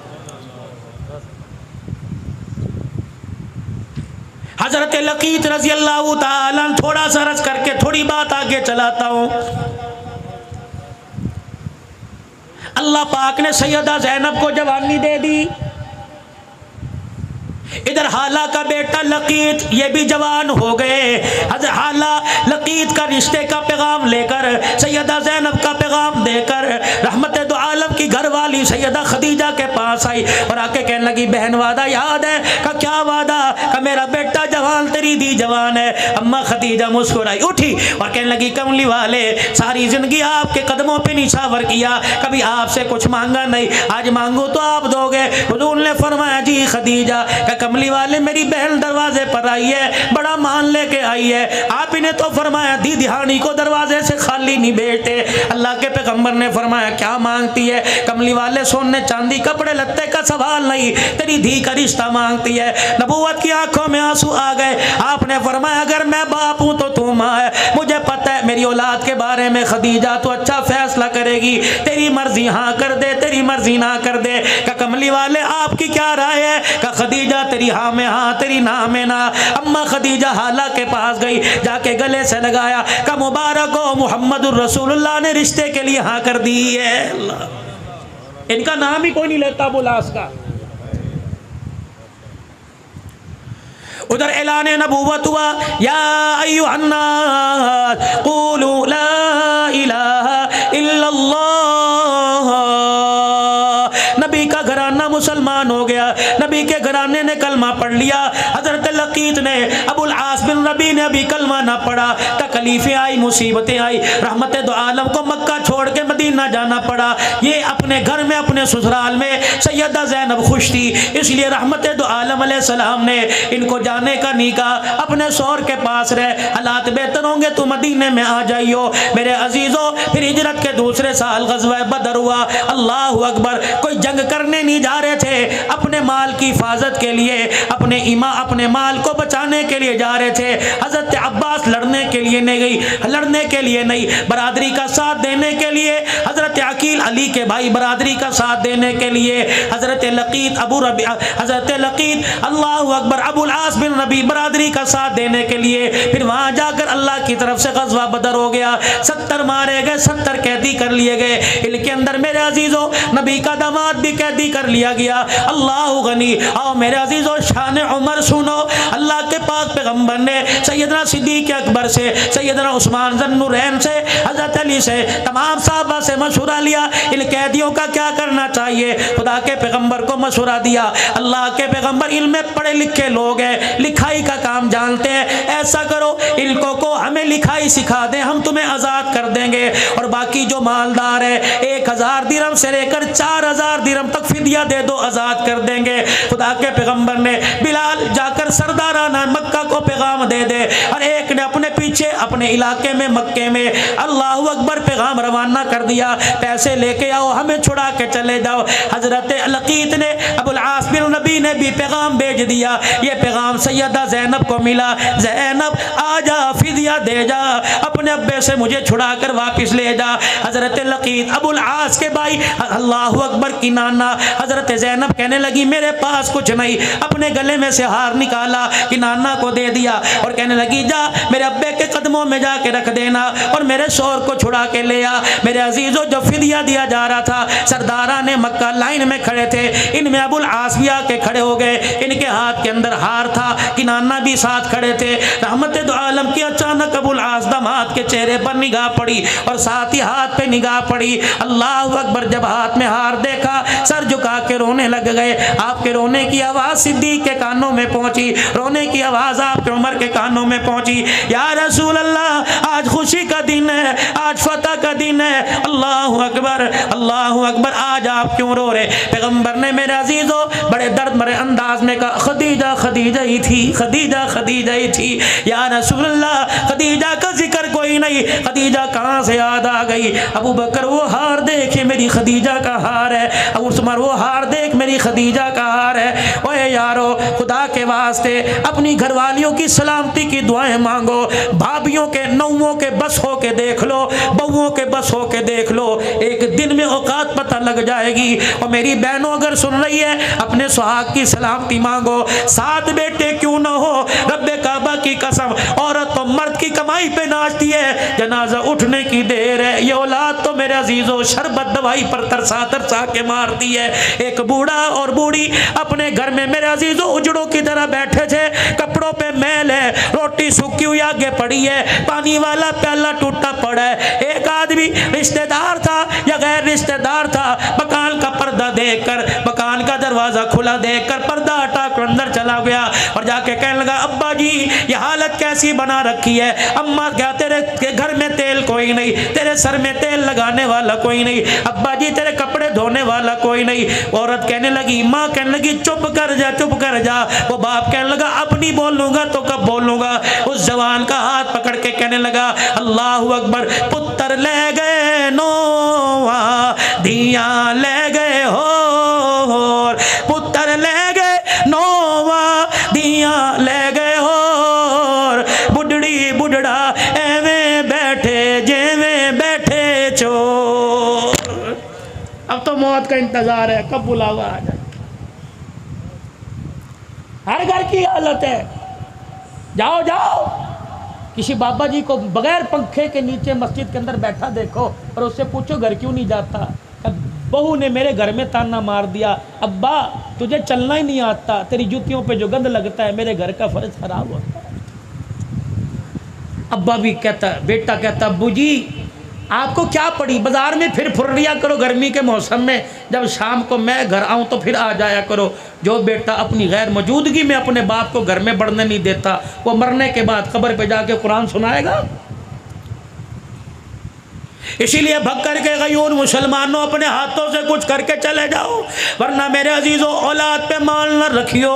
हजरत लकीत रजी अल्लाह ताला, थोड़ा सा रस करके थोड़ी बात आगे चलाता हूं। अल्लाह पाक ने सैयदा ज़ैनब को जवानी दे दी, इधर हाला का बेटा लकीत ये भी जवान हो गए। हज़रत हाला लकीत का रिश्ते का पैगाम लेकर सैयदा ज़ैनब का पैगाम देकर रहमत दो आलम की घरवाली सैयदा खदीजा के पास आई और आके कहने लगी बहन वादा याद है? का क्या वादा? का मेरा बेटा जवान तेरी दी जवान है। अम्मा खदीजा मुस्कुराई उठी और कहने लगी कमली वाले सारी जिंदगी आपके कदमों पे निछावर किया, कभी आपसे कुछ मांगा नहीं, आज मांगू तो आप दोगे। हुजूर ने फरमाया जी खदीजा का कमली वाले मेरी बहन दरवाजे पर आई है, बड़ा मान लेके आई है, आप इन्हें तो फरमाया दी दिहानी को दरवाजे से खाली नहीं भेजते। अल्लाह के पैगंबर ने फरमाया क्या मांगती है? कमली वाले सोने चांदी कपड़े लत्ते का सवाल नहीं, तेरी धी का रिश्ता मांगती है। नबूवत की आंखों में आंसू आ गए। आपने फरमाया अगर मैं बाप हूं तो तू मां है, मुझे पता है मेरी औलाद के बारे में खदीजा तो अच्छा फैसला करेगी, तेरी मर्जी हाँ कर दे, तेरी मर्जी ना कर दे। का कमली वाले आपकी क्या राय है? का खदीजा तेरी हाँ में हाँ, तेरी ना में ना। अम्मा खदीजा हाला के पास गई, जाके गले से लगाया, का मुबारक हो मुहम्मदुर रसूलुल्लाह ने रिश्ते के लिए हाँ कर दी है। अल्लाह इनका नाम ही कोई नहीं लेता बुलास का। उधर ऐलान नबूवत हुआ, या अय्युहन्नास क़ूलू ला इलाहा इल्लल्लाह। नबी का घराना मुसलमान हो गया, नबी के घराने ने कलमा पढ़ लिया। हजरत लकीत ने अबुल आस बिन रबी ने अभी कलमा ना पढ़ा, तकलीफें आई, मुसीबतें आई, रहमत दो आलम को मक्का छोड़ के मदीना जाना पड़ा। ये अपने घर में अपने ससुराल में सैयदा ज़ैनब खुश थी, इसलिए रहमत दो आलम अलैहिस्सलाम ने इनको जाने का नहीं कहा, अपने शौहर के पास रहे, हालात बेहतर होंगे तो मदीने में आ जाइयो मेरे अजीजों। फिर हिजरत के दूसरे साल गज़वा बदर हुआ। अल्लाहु अकबर, कोई जंग करने नहीं जा रहे थे, अपने माल की हिफाजत के लिए, अपने माल को बचाने के लिए जा रहे थे। हजरत अब्बास लड़ने के लिए नहीं गई, लड़ने के लिए नहीं, बरादरी का साथ देने के लिए। हजरत अकील अली के भाई बरादरी का साथ देने के लिए। हजरत लकीत हजरत लकीत अल्लाहु अकबर अबुल आस बिन रबी बरादरी का साथ देने के लिए। फिर वहां जाकर अल्लाह की तरफ से गज़वा बदर हो गया, 70 मारे गए, 70 कैदी कर लिए गए। इनके अंदर मेरे अजीजों नबी का दामाद भी कैदी कर लिया गया। अल्लाह गनी। आओ मेरे अजीजों शान उमर सुनो। अल्लाह के पाक पैगंबर ने सैयदना सिद्दीक अकबर से, सैयदना उस्मान ज़न्नुरैन से, हजरत अली से, तमाम साहबा से मशवरा लिया इन कैदियों का क्या करना चाहिए। खुदा के पैगंबर को मशवरा दिया। अल्लाह के पैगंबर इल्म पढ़े लिखे लोग हैं, लिखाई का काम जानते हैं, ऐसा करो इनको को हमें लिखाई सिखा दें, हम तुम्हें आज़ाद कर देंगे और बाकी जो मालदार है 1000 दिरहम से लेकर 4000 दिरहम तक फिदिया दे दो, आज़ाद कर देंगे। खुदा के पैगंबर ने बिलाल जाकर सरदाराना मक्का को पैगाम दे दे और एक ने अपने पीछे अपने इलाके में मक्के में अल्लाहु अकबर पैगाम रवाना कर दिया, पैसे लेके आओ हमें छुड़ा के चले जाओ। हजरत लकीत ने अबुल आस बिन नबी ने भी पैगाम भेज दिया। ये पैगाम सैयदा ज़ैनब को मिला, ज़ैनब आजा फिदिया दे जा, अपने अब्बे से मुझे छुड़ा कर वापस ले जा। हजरत लकीत अबुल आस के भाई अल्लाहु अकबर की नाना हजरत हज़रत ज़ैनब कहने लगी मेरे पास कुछ नहीं, अपने गले में से हार निकाला कि नाना को दे दिया और कहने लगी जा मेरे अब्बे के कदमों में जाके रख देना और मेरे शौहर को छुड़ा के ले आ। मेरे अजीज़ों, जो फिदिया दिया जा रहा था, सरदारा ने मक्का लाइन में खड़े थे, इनमें अबुल आस भी आके खड़े हो गए, इनके हाथ के अंदर हार था कि नाना भी साथ खड़े थे। रहमत दो आलम की अचानक अबुल आस दामाद के चेहरे पर निगाह पड़ी और साथ ही हाथ पे निगाह पड़ी। अल्लाह अकबर, जब हाथ में हार देखा सर झुका के रोने लग गए। आपके रोने की आवाज़ सिद्दीक के कानों में पहुंची, रोने की आवाज़ आपके उमर के कानों में पहुंची। या रसूल अल्लाह, आज खुशी का दिन है, आज फतह का दिन है। अल्लाह अकबर, अल्लाह अकबर, आज आप क्यों रो रहे? पैगंबर ने मेरे अजीज़ों बड़े दर्द भरे अंदाज में कहा खदीजा खदीजा ही थी, खदीजा खदीजा ही थी। या रसूल अल्लाह, खदीजा का जिक्र कोई नहीं, खदीजा कहाँ से याद आ गई? अबू बकर वो हार देखे मेरी खदीजा का हार है, अबू उस्मान वो हार देख मेरी खदीजा का हार है। ओए यारो, खुदा के वास्ते अपनी घरवालियों की सलामती की दुआएं मांगो। भाभियों के नौवों के बस हो के देख लो, बहुओं के बस हो के देख लो, एक दिन में औकात पता लग जाएगी। और मेरी बहनों अगर सुन रही है, अपने सुहाग की सलामती मांगो। 7 बेटे क्यों ना हो, रब्बे काबा की कसम, औरत तो मर्द की कमाई पे नाचती है, जनाजा उठने की देर है। ये औलाद तो मेरे अजीजों शरबत दवाई पर तरसा तरसा के मारती है। एक बूढ़ा और बूढ़ी अपने घर में मेरे अजीजों उजड़ों की तरह बैठे थे, कपड़ों पे मैल है, रोटी सूखी हुई आगे पड़ी है, पानी वाला प्याला टूटा पड़ा है। एक आदमी रिश्तेदार था या गैर रिश्तेदार था, मकान का पर्दा देखकर, मकान का दरवाजा खुला देखकर पर्दा हटा कर अंदर चला गया और जाके कहने लगा अब्बा जी ये हालत कैसी बना रखी है? अम्मा क्या तेरे घर में तेल कोई नहीं, तेरे सर में तेल लगाने वाला कोई नहीं, अब्बा जी तेरे कपड़े धोने वाला कोई नहीं। औरत कहने लगी, माँ कहने लगी चुप कर जा, चुप कर जा। वो बाप कहने लगा अब नहीं बोलूंगा तो कब बोलूंगा? उस जवान का हाथ पकड़ के कहने लगा अल्लाहु अकबर, पुत्र ले गए नोवा धिया ले गए हो, पुत्र ले गए नोवा धिया ले गए हो, बुढ़ड़ी बुढ़ड़ा एवें बैठे जेवें बैठे चोर। अब तो मौत का इंतजार है, कब बुलावा आ जाए। हर घर की हालत है। जाओ जाओ, किसी बाबा जी को बगैर पंखे के नीचे मस्जिद के अंदर बैठा देखो और उससे पूछो घर क्यों नहीं जाता। बहू ने मेरे घर में ताना मार दिया, अब्बा तुझे चलना ही नहीं आता, तेरी जूतियों पे जो गंद लगता है मेरे घर का फर्ज खराब होता है। अब्बा भी कहता, बेटा कहता अब्बू जी आपको क्या पड़ी, बाजार में फिर फुर्रिया करो गर्मी के मौसम में, जब शाम को मैं घर आऊँ तो फिर आ जाया करो। जो बेटा अपनी गैर मौजूदगी में अपने बाप को घर में बढ़ने नहीं देता, वो मरने के बाद कब्र पे जाके कुरान सुनाएगा। इसीलिए भग करके गयूर मुसलमानों अपने हाथों से कुछ करके चले जाओ, वरना मेरे अजीजों औलाद पे माल न रखियो।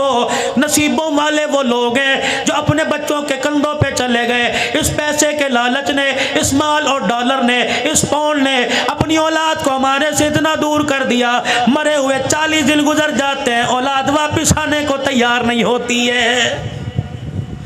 नसीबों वाले वो लोग हैं जो अपने बच्चों के कंधों पे चले गए। इस पैसे के लालच ने, इस माल और डॉलर ने, इस पाउंड ने अपनी औलाद को हमारे से इतना दूर कर दिया, मरे हुए 40 दिन गुजर जाते हैं, औलाद वापिस आने को तैयार नहीं होती है।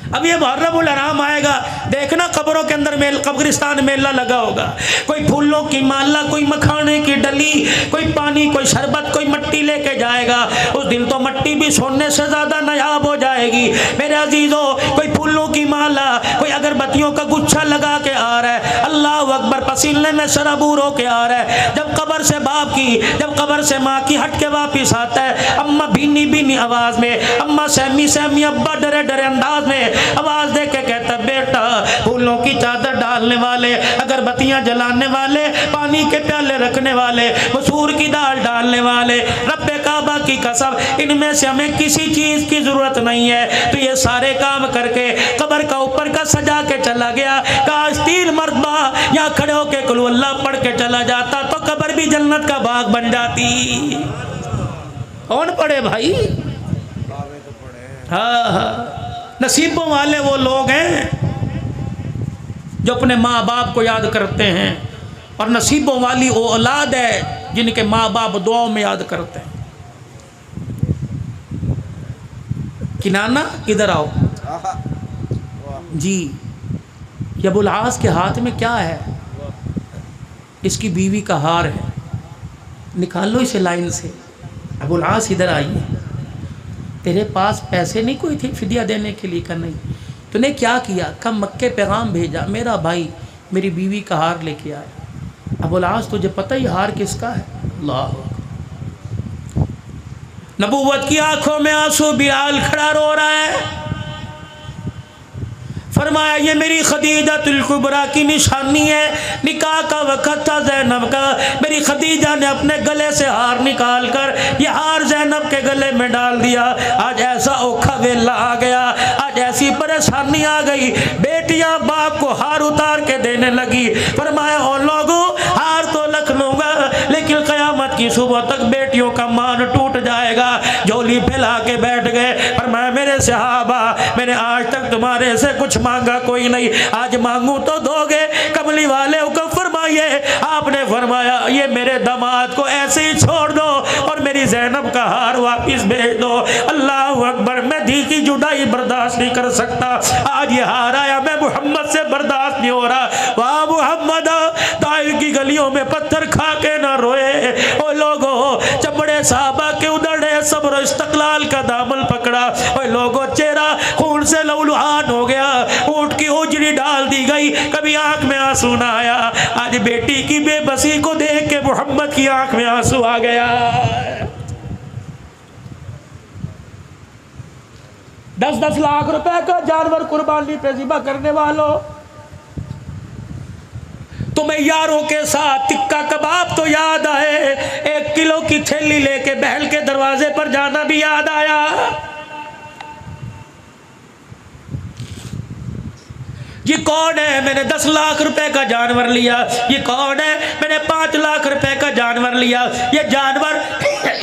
अब ये मुहर्रमुल हराम आएगा, देखना कब्रों के अंदर कब्रिस्तान मेला लगा होगा, कोई फूलों की माला, कोई मखाने की डली, कोई पानी, कोई शरबत, कोई मट्टी लेके जाएगा। उस दिन तो मट्टी भी सोने से ज़्यादा नायाब हो जाएगी मेरे अजीज़ों। कोई फूलों की माला, कोई अगरबत्तियों का गुच्छा लगा के आ रहा है, अल्लाह अकबर, पसीने में शराबूर होके आ रहा है। जब कब्र से बाप की, जब कब्र से माँ की हट के वापिस आता है, अम्मा भीनी भीनी आवाज़ में, अम्मा सहमी सहमी, अब्बा डरे डरे अंदाज में आवाज दे के कहता बेटा फूलों की चादर डालने वाले, अगरबत्तियां जलाने वाले, पानी के प्याले रखने वाले, मसूर की दाल डालने वाले, रब्बे काबा की कसम इनमें से हमें किसी चीज की जरूरत नहीं है। तो ये सारे काम करके कब्र का ऊपर का सजा के चला गया। काश 3 मरतबा यहाँ खड़े होके कुल अल्लाह पढ़ के चला जाता तो कब्र भी जन्नत का बाग बन जाती। कौन पढ़े भाई? हाँ हाँ, नसीबों वाले वो लोग हैं जो अपने माँ बाप को याद करते हैं, और नसीबों वाली वो औलाद है जिनके माँ बाप दुआओं में याद करते हैं। किनाना इधर आओ जी। अबुल आस के हाथ में क्या है? इसकी बीवी का हार है, निकाल लो इसे लाइन से। अबुल आस इधर आइए, तेरे पास पैसे नहीं कोई थे फिदिया देने के लिए? का नहीं। तूने क्या किया? कम मक्के पैगाम भेजा, मेरा भाई मेरी बीवी का हार लेके आया। अबुल आस तुझे पता ही हार किसका है? अल्लाह। नबूवत की आंखों में आंसू, बिलाल खड़ा रो रहा है। फरमाया ये मेरी खदीजातुल कुबरा की निशानी है। निकाह का वक़्त था ज़ैनब का, मेरी खदीजा ने अपने गले से हार निकाल कर ये हार ज़ैनब के गले में डाल दिया। आज ऐसा औखा वेला आ गया, आज ऐसी परेशानी आ गई, बेटियां बाप को हार उतार के देने लगी। फरमाया ओ लोगों, हार तो रख लूँगा लेकिन क़यामत की सुबह तक बेटियों का मान टूट जाएगा। झोली फैला के बैठ गए। फरमाया मेरे सहाबा, मैंने आज तक तुम्हारे से कुछ मांगा कोई नहीं, आज मांगू तो दोगे? कमली वाले हुक्म फरमाइए। आपने फरमाया ये मेरे दामाद को ऐसे ही छोड़ दो और मेरी ज़ैनब का हार वापिस भेज दो। अल्लाह अकबर, मैं धी की जुदाई बर्दाश्त नहीं कर सकता। आज ये हार आया, मैं मोहम्मद से बर्दाश्त नहीं हो रहा। वाह मोहम्मद, ताइफ की गलियों में पत्थर खा के ना रोए। ओ लोगों, चमड़े साहबा के उधड़े सब्र इस्तक़लाल का दामन पकड़ा। ओ लोगों, चेहरा खून से लहूलुहान हो गया, ऊँट की उजड़ी डाल दी गई, कभी आंख में आंसू ना आया। आज बेटी की बेबसी को देख के मोहम्मद की आंख में आंसू आ गया। 10-10 लाख रुपए का जानवर कुर्बानी पे ज़िबा करने वालों, तुम्हें यारों के साथ टिक्का कबाब तो याद आए, 1 किलो की थैली लेके बहल के दरवाजे पर जाना भी याद आया। ये कौन है? मैंने 10 लाख रुपए का जानवर लिया। ये कौन है? मैंने 5 लाख रुपए का जानवर लिया। ये जानवर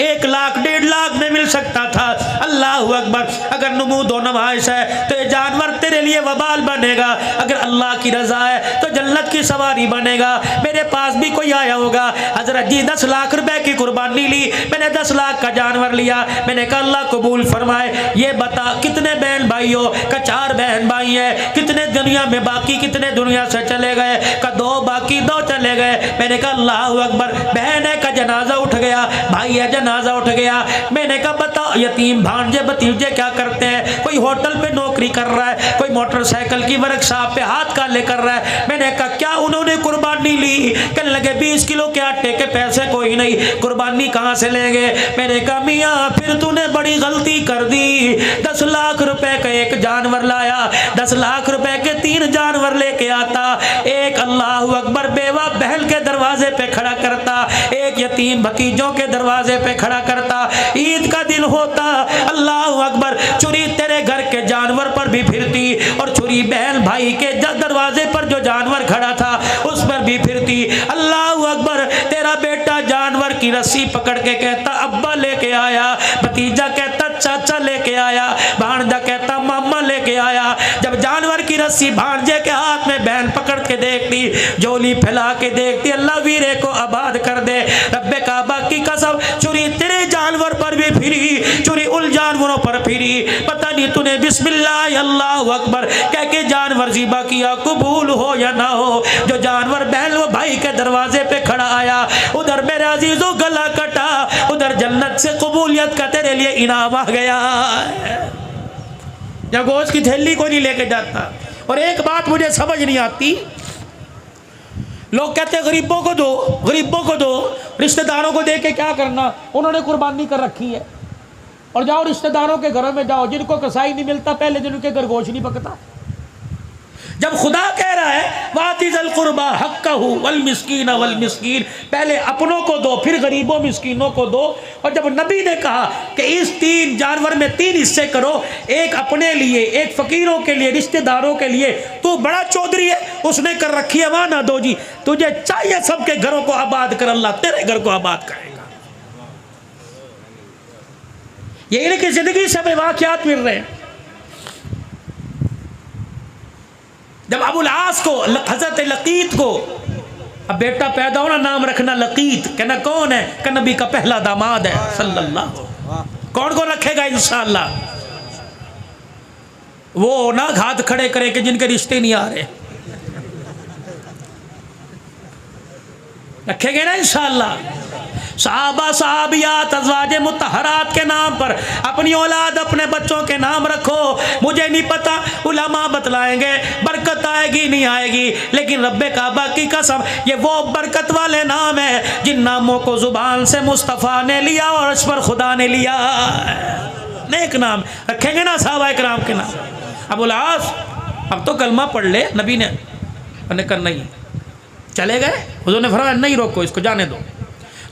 1 लाख 1.5 लाख में मिल सकता था। अल्लाह अकबर, अगर नमूद व नमाइश है तो ये जानवर तेरे लिए वबाल बनेगा, अगर अल्लाह की रजा है तो जन्नत की सवारी बनेगा। मेरे पास भी कोई आया होगा, हजरत जी 10 लाख रुपए की कुर्बानी ली, मैंने 10 लाख का जानवर लिया। मैंने कहा अल्लाह कबूल फरमाए। ये बता कितने बहन भाई हो? का 4 बहन भाई है। कितने दुनिया में बाकी, कितने दुनिया से चले गए? का 2 बाकी, 2 चले गए। मैंने कहा अल्लाह अकबर, बहन है का जनाजा उठ गया, भाई है जनाजा उठ गया। मैंने कहा बताओ यतीम भांजे भतीजे क्या करते हैं? कोई होटल पे नौकरी कर रहा है, कोई मोटरसाइकिल की वर्कशॉप पे हाथ काले कर रहा है। मैंने कहा क्या उन्होंने कुर्बानी ली? कहने लगे 20 किलो के आटे के पैसे कोई नहीं, कुर्बानी कहाँ से लेंगे? मैंने कहा मियाँ फिर तूने बड़ी गलती कर दी। 10 लाख रुपए का एक जानवर लाया, 10 लाख रुपए के 3 जानवर लेके आता। एक अल्लाह अकबर बेवा बहल के दरवाजे पे खड़ा करता, एक यतीम भतीजों के दरवाजे पे खड़ा करता। ईद का दिन होता, अल्लाह अकबर, चुरी तेरे घर के जानवर पर भी फिरती और चुरी बहन भाई के दरवाजे पर जो जानवर खड़ा था उस पर भी फिरती। अल्लाह अकबर, तेरा बेटा जानवर की रस्सी पकड़ के कहता अब्बा लेके आया, भतीजा कहता चाचा लेके आया, भांजा कहता मामा लेके आया। जब जानवर की रस्सी भांजे के हाथ में बहन पकड़ के देखती, झोली फैला के देखती, अल्लाह वीरे को आबाद कर दे। रब्बे काबा की कसम, चुरी तेरे जानवर पर भी फिरी, चुरी उन जानवरों पर फिरी। पता नहीं तूने बिस्मिल्लाह अल्लाह अकबर कह के जानवर ज़िबा किया, कबूल हो या ना हो। जो जानवर बहन वो भाई के दरवाजे पे खड़ा आया, उधर मेरे अजीजों गला कटा, उधर जन्नत से कबूलियत का तेरे लिए इनाम आ गया। या गोश्त की थैली को नहीं लेके जाता। और एक बात मुझे समझ नहीं आती, लोग कहते हैं गरीबों को दो, गरीबों को दो, रिश्तेदारों को दे के क्या करना, उन्होंने कुर्बानी कर रखी है। और जाओ रिश्तेदारों के घरों में जाओ, जिनको कसाई नहीं मिलता पहले दिन उनके घर गोश्त नहीं पकता। जब खुदा कह रहा है वातिज़ल कुर्बा हक्कहू वल मिस्कीन वल मिस्कीन, पहले अपनों को दो फिर गरीबों मिस्कीनों को दो। और जब नबी ने कहा कि इस 3 जानवर में 3 हिस्से करो, एक अपने लिए, एक फकीरों के लिए, रिश्तेदारों के लिए, तू बड़ा चौधरी है उसने कर रखी है, वहां ना दो जी, तुझे चाहिए सबके घरों को आबाद कर, अल्लाह तेरे घर को आबाद करेगा। ये इनकी जिंदगी से हमें वाक़यात मिल रहे हैं। जब अबुल आस को, हजरत लकीत को, अब बेटा पैदा होना नाम रखना लकीत, कहना कौन है? कि नबी का पहला दामाद है सल्लल्लाहु। कौन को रखेगा इंशाअल्लाह? वो ना हाथ खड़े करे कि जिनके रिश्ते नहीं आ रहे, रखेंगे ना इंशाअल्लाह। सहाबा सहाबियात अज़वाजे मुतहरात के नाम पर अपनी औलाद अपने बच्चों के नाम रखो। मुझे नहीं पता, उलमा बतलाएंगे बरकत आएगी नहीं आएगी, लेकिन रब्बे काबा की कसम ये वो बरकत वाले नाम है जिन नामों को ज़ुबान से मुस्तफ़ा ने लिया और इस पर खुदा ने लिया। नेक नाम रखेंगे ना सहाबा इकराम के नाम। अबुल आस अब तो कलमा पढ़ ले, नबी ने करना ही चले गए। हुज़ूर ने फरमाया नहीं रोको इसको, जाने दो।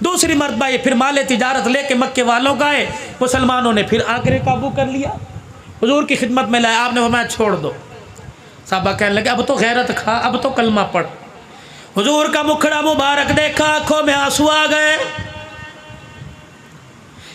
दूसरी मरतबा ये फिर माले तिजारत लेके मक्के वालों का है, मुसलमानों ने फिर आकर काबू कर लिया, हुजूर की खिदमत में लाया। आपने फरमाया छोड़ दो। साहबा कहने लगे अब तो गैरत खा, अब तो कलमा पढ़। हुजूर का मुखड़ा मुबारक देखा, आंखों में आंसू आ गए।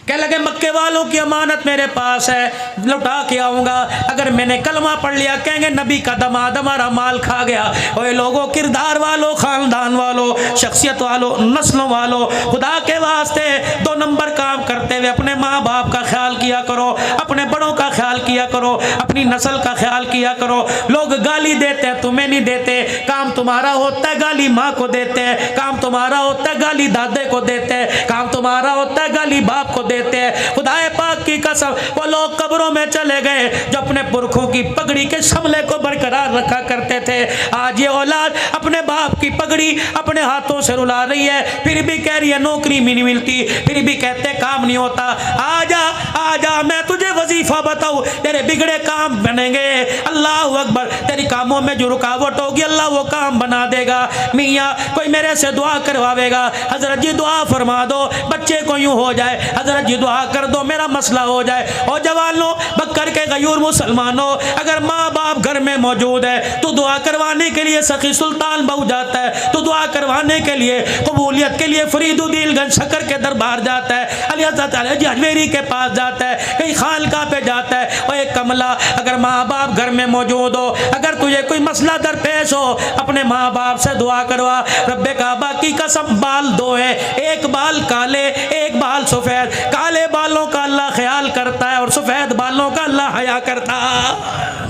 कह लगे मक्के वालों की अमानत मेरे पास है, लौटा के आऊँगा। अगर मैंने कलमा पढ़ लिया कहेंगे नबी का दमाद हमारा माल खा गया। ओए लोगों, किरदार वालों, ख़ानदान वालों, शख्सियत वालों, नस्लों वालों, खुदा के वास्ते 2 नंबर काम करते हुए अपने माँ बाप का ख्याल किया करो, अपने बड़ों का ख्याल किया करो, अपनी नस्ल का ख्याल किया करो। लोग गाली देते हैं, तुम्हें नहीं देते। काम तुम्हारा होता है गाली माँ को देते हैं, काम तुम्हारा होता है गाली दादे को देते हैं, काम तुम्हारा होता है गाली बाप को देते हैं। खुदाए पाक की कसम वो लोग कब्रों में चले गए जो अपने पुरखों की पगड़ी के शमले को बरकरार रखा करते थे। आज ये औलाद अपने बाप की पगड़ी अपने हाथों से रुला रही है, फिर भी कह रही है नौकरी भी नहीं मिलती, फिर भी कहते काम नहीं होता। आजा आजा मैं तुझे वजीफा बताऊं, तेरे बिगड़े काम बनेंगे। अल्लाह अकबर, तेरी कामों में जो रुकावट होगी अल्लाह वो काम बना देगा। मियाँ कोई मेरे से दुआ करवावेगा, हजरत जी दुआ फरमा दो बच्चे को यूं हो जाए, हजरत जी दुआ कर दो मेरा मसला हो जाए। और जवानों, बकर के गयूर मुसलमानों, अगर माँ बाप घर में मौजूद है तो दुआ करवाने के लिए सखी सुल्तान बहू जाता है, तो दुआ करवाने के लिए कबूलियत के लिए फरीदुद्दीन शक्कर के दरबार जाता है, अली हज़रत अली अजमेरी के पास जाता है, कहीं खानका पे जाता है। और एक कमला, अगर माँ बाप घर में मौजूद हो, अगर तुझे कोई मसला दरपेश हो, अपने माँ बाप से दुआ करवा। रब्बे काबा की कसम बाल 2 है, एक बाल काले एक बाल सफ़ेद। काले बालों का अल्लाह ख्याल करता है और सफ़ेद बालों का अल्लाह हया करता है।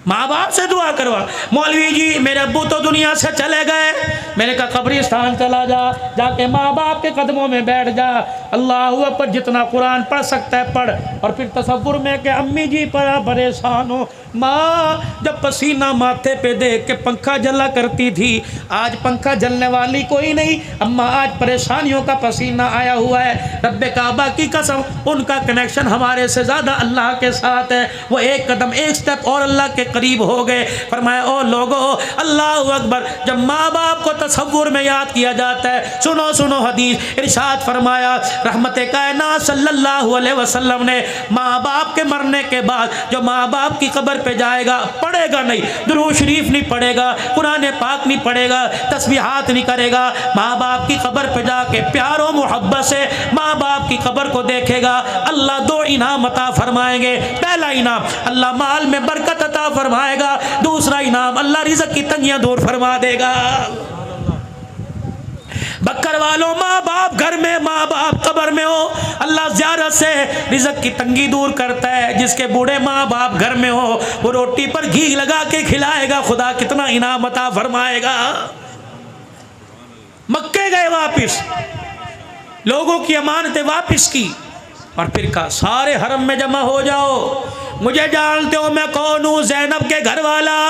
माँ बाप से दुआ करवा। मौलवी जी मेरे अब्बू तो दुनिया से चले गए, मैंने कहा कब्रिस्तान चला जा, जाके माँ बाप के कदमों में बैठ जा, अल्लाह अकबर, जितना कुरान पढ़ सकता है पढ़। और फिर तसव्वुर में कि अम्मी जी बड़ा परेशान हो, माँ जब पसीना माथे पे देख के पंखा जला करती थी, आज पंखा जलने वाली कोई नहीं, अम्मा आज परेशानियों का पसीना आया हुआ है। रब्बे काबा की कसम उनका कनेक्शन हमारे से ज़्यादा अल्लाह के साथ है। वो एक कदम एक स्टेप और अल्लाह के करीब हो गए। फरमाया ओ लोगो, अल्लाह अकबर, जब माँ बाप को तसव्वुर में याद किया जाता है, सुनो सुनो हदीस, इरशाद फरमाया रहमते कायनात सल्लल्लाहु अलैहि वसल्लम ने माँ बाप के मरने के बाद जो माँ बाप की कब्र पे जाएगा, पढ़ेगा नहीं, दुरूद शरीफ नहीं पढ़ेगा, कुरान पाक नहीं पढ़ेगा, तस्बीहात नहीं करेगा, माँ बाप की कब्र पे जाके प्यार और मोहब्बत से माँ बाप की कब्र को देखेगा, अल्लाह 2 इनाम अता फरमाएंगे। पहला इनाम अल्लाह माल में बरकत अता फरमाएगा, दूसरा इनाम अल्लाह रिज़्क़ की तंगियां दूर फरमा देगा। बकर वालों, माँ बाप घर में, माँ बाप कब्र में हो, अल्लाह ज़ियारत से रिज़्क़ की तंगी दूर करता है। जिसके बूढ़े माँ बाप घर में हो, वो रोटी पर घी लगा के खिलाएगा, खुदा कितना इनाम अता फरमाएगा। मक्के गए वापिस, लोगों की अमानतें वापिस की, और फिर कहा सारे हरम में जमा हो जाओ, मुझे जानते हो मैं कौन हूँ, ज़ैनब के घर वाला,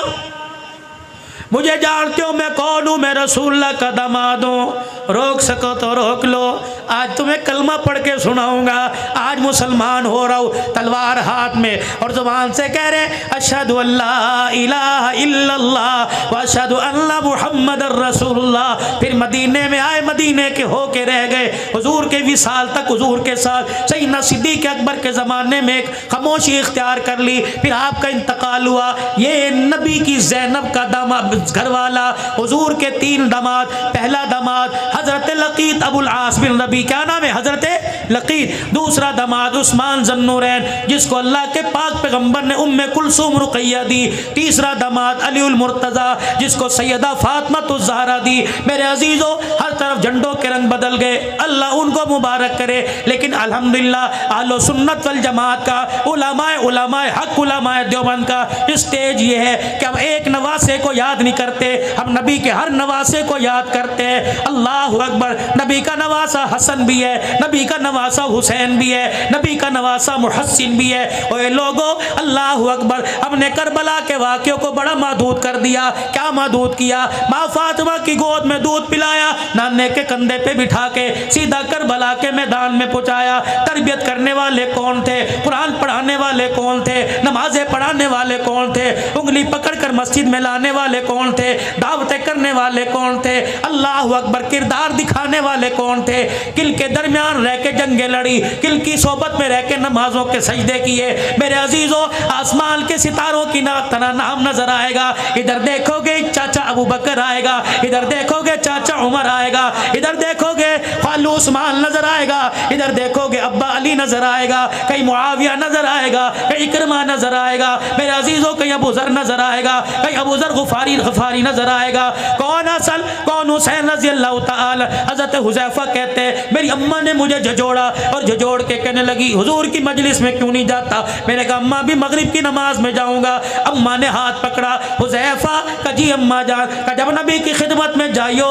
मुझे जानते हो मैं कौन हूँ, मैं रसूलुल्लाह का दामाद हूँ, रोक सको तो रोक लो, आज तुम्हें कलमा पढ़ के सुनाऊंगा। आज मुसलमान हो रहा हूँ, तलवार हाथ में, और ज़ुबान से कह रहे अशहदु अल्ला इलाहा इल्लल्लाह व अशहदु अन्ना मुहम्मदर रसूलुल्लाह। फिर मदीने में आए, मदीने के होके रह गए, हुजूर के विसाल तक हुजूर के साथ सैयदना सिद्दीक़ अकबर के ज़माने में एक खामोशी इख्तियार कर ली। फिर आपका इंतकाल हुआ। ये नबी की ज़ैनब का दामाद घर वाला, हुजूर के 3 दामाद, पहला दामाद हज़रत लकीत अबुल आस बिन रबी, क्या नाम है, हज़रत लकीत। दूसरा दामाद उस्मान ज़न्नूरैन, जिसको अल्लाह के पाक पैगम्बर ने उम्मे कुलसूम रुक़ैया दी। तीसरा दामाद अलीउल मुर्तज़ा, जिसको सैयदा फ़ातिमातुज़ ज़हरा दी। मेरे अजीज़ों, हर तरफ झंडों के रंग बदल गए, अल्लाह उनको मुबारक करे। लेकिन अल्हम्दुलिल्लाह अहले सुन्नत वल जमात का, उलमाए हक़, उलमाए देवबंद का स्टेज ये है कि हम एक नवासे को याद नहीं करते, हम नबी के हर नवासे को याद करते हैं। अल्लाह अकबर। नबी का नवासा हसन भी है, नबी का नवासा हुसैन भी है, नबी का नवासा मुहस्सिन भी है। ओए लोगो, अल्लाह अकबर। हमने करबला के वाक़ियों को बड़ा महदूद कर दिया। क्या महदूद किया? माँ फातिमा की गोद में दूध पिलाया, नाने के कंधे पे बिठा के सीधा करबला के मैदान में पहुंचाया। तरबियत करने वाले कौन थे? कुरान पढ़ाने वाले कौन थे? नमाजें पढ़ाने वाले कौन थे? उंगली पकड़कर मस्जिद में लाने वाले कौन थे? दावतें करने वाले कौन थे? अल्लाह अकबर। किरदार दिखाने वाले कौन थे? किल के दरमियान रह के जंगे लड़ी, किल की सोबत में रह के नमाजों के सजदे किए। मेरे अजीजों, आसमान के सितारों की तना नाम नजर आएगा। इधर देखोगे चाचा अबू बकर आएगा, इधर देखोगे चाचा उमर आएगा, इधर देखोगे खालू उस्मान नजर आएगा, इधर देखोगे अब्बा अली नजर आएगा, कहीं मुआविया नजर आएगा, कहीं इकरमा नजर आएगा। मेरे अजीजों, कहीं अबू जर नजर आएगा, कहीं अबू जर गफारी नजर आएगा। कौन हसन कौन हुसैन रज़ी अल्लाह ताला। हज़रत हुज़ैफा कहते हैं मेरी अम्मा ने मुझे झजोड़ा और झजोड़ के कहने लगी हुजूर की मजलिस में क्यों नहीं जाता? मैंने कहा अम्मा भी मगरिब की नमाज में जाऊंगा। अम्मा ने हाथ पकड़ा, हुज़ैफा का जी अम्मा जान का जब नबी की खिदमत में जाइयो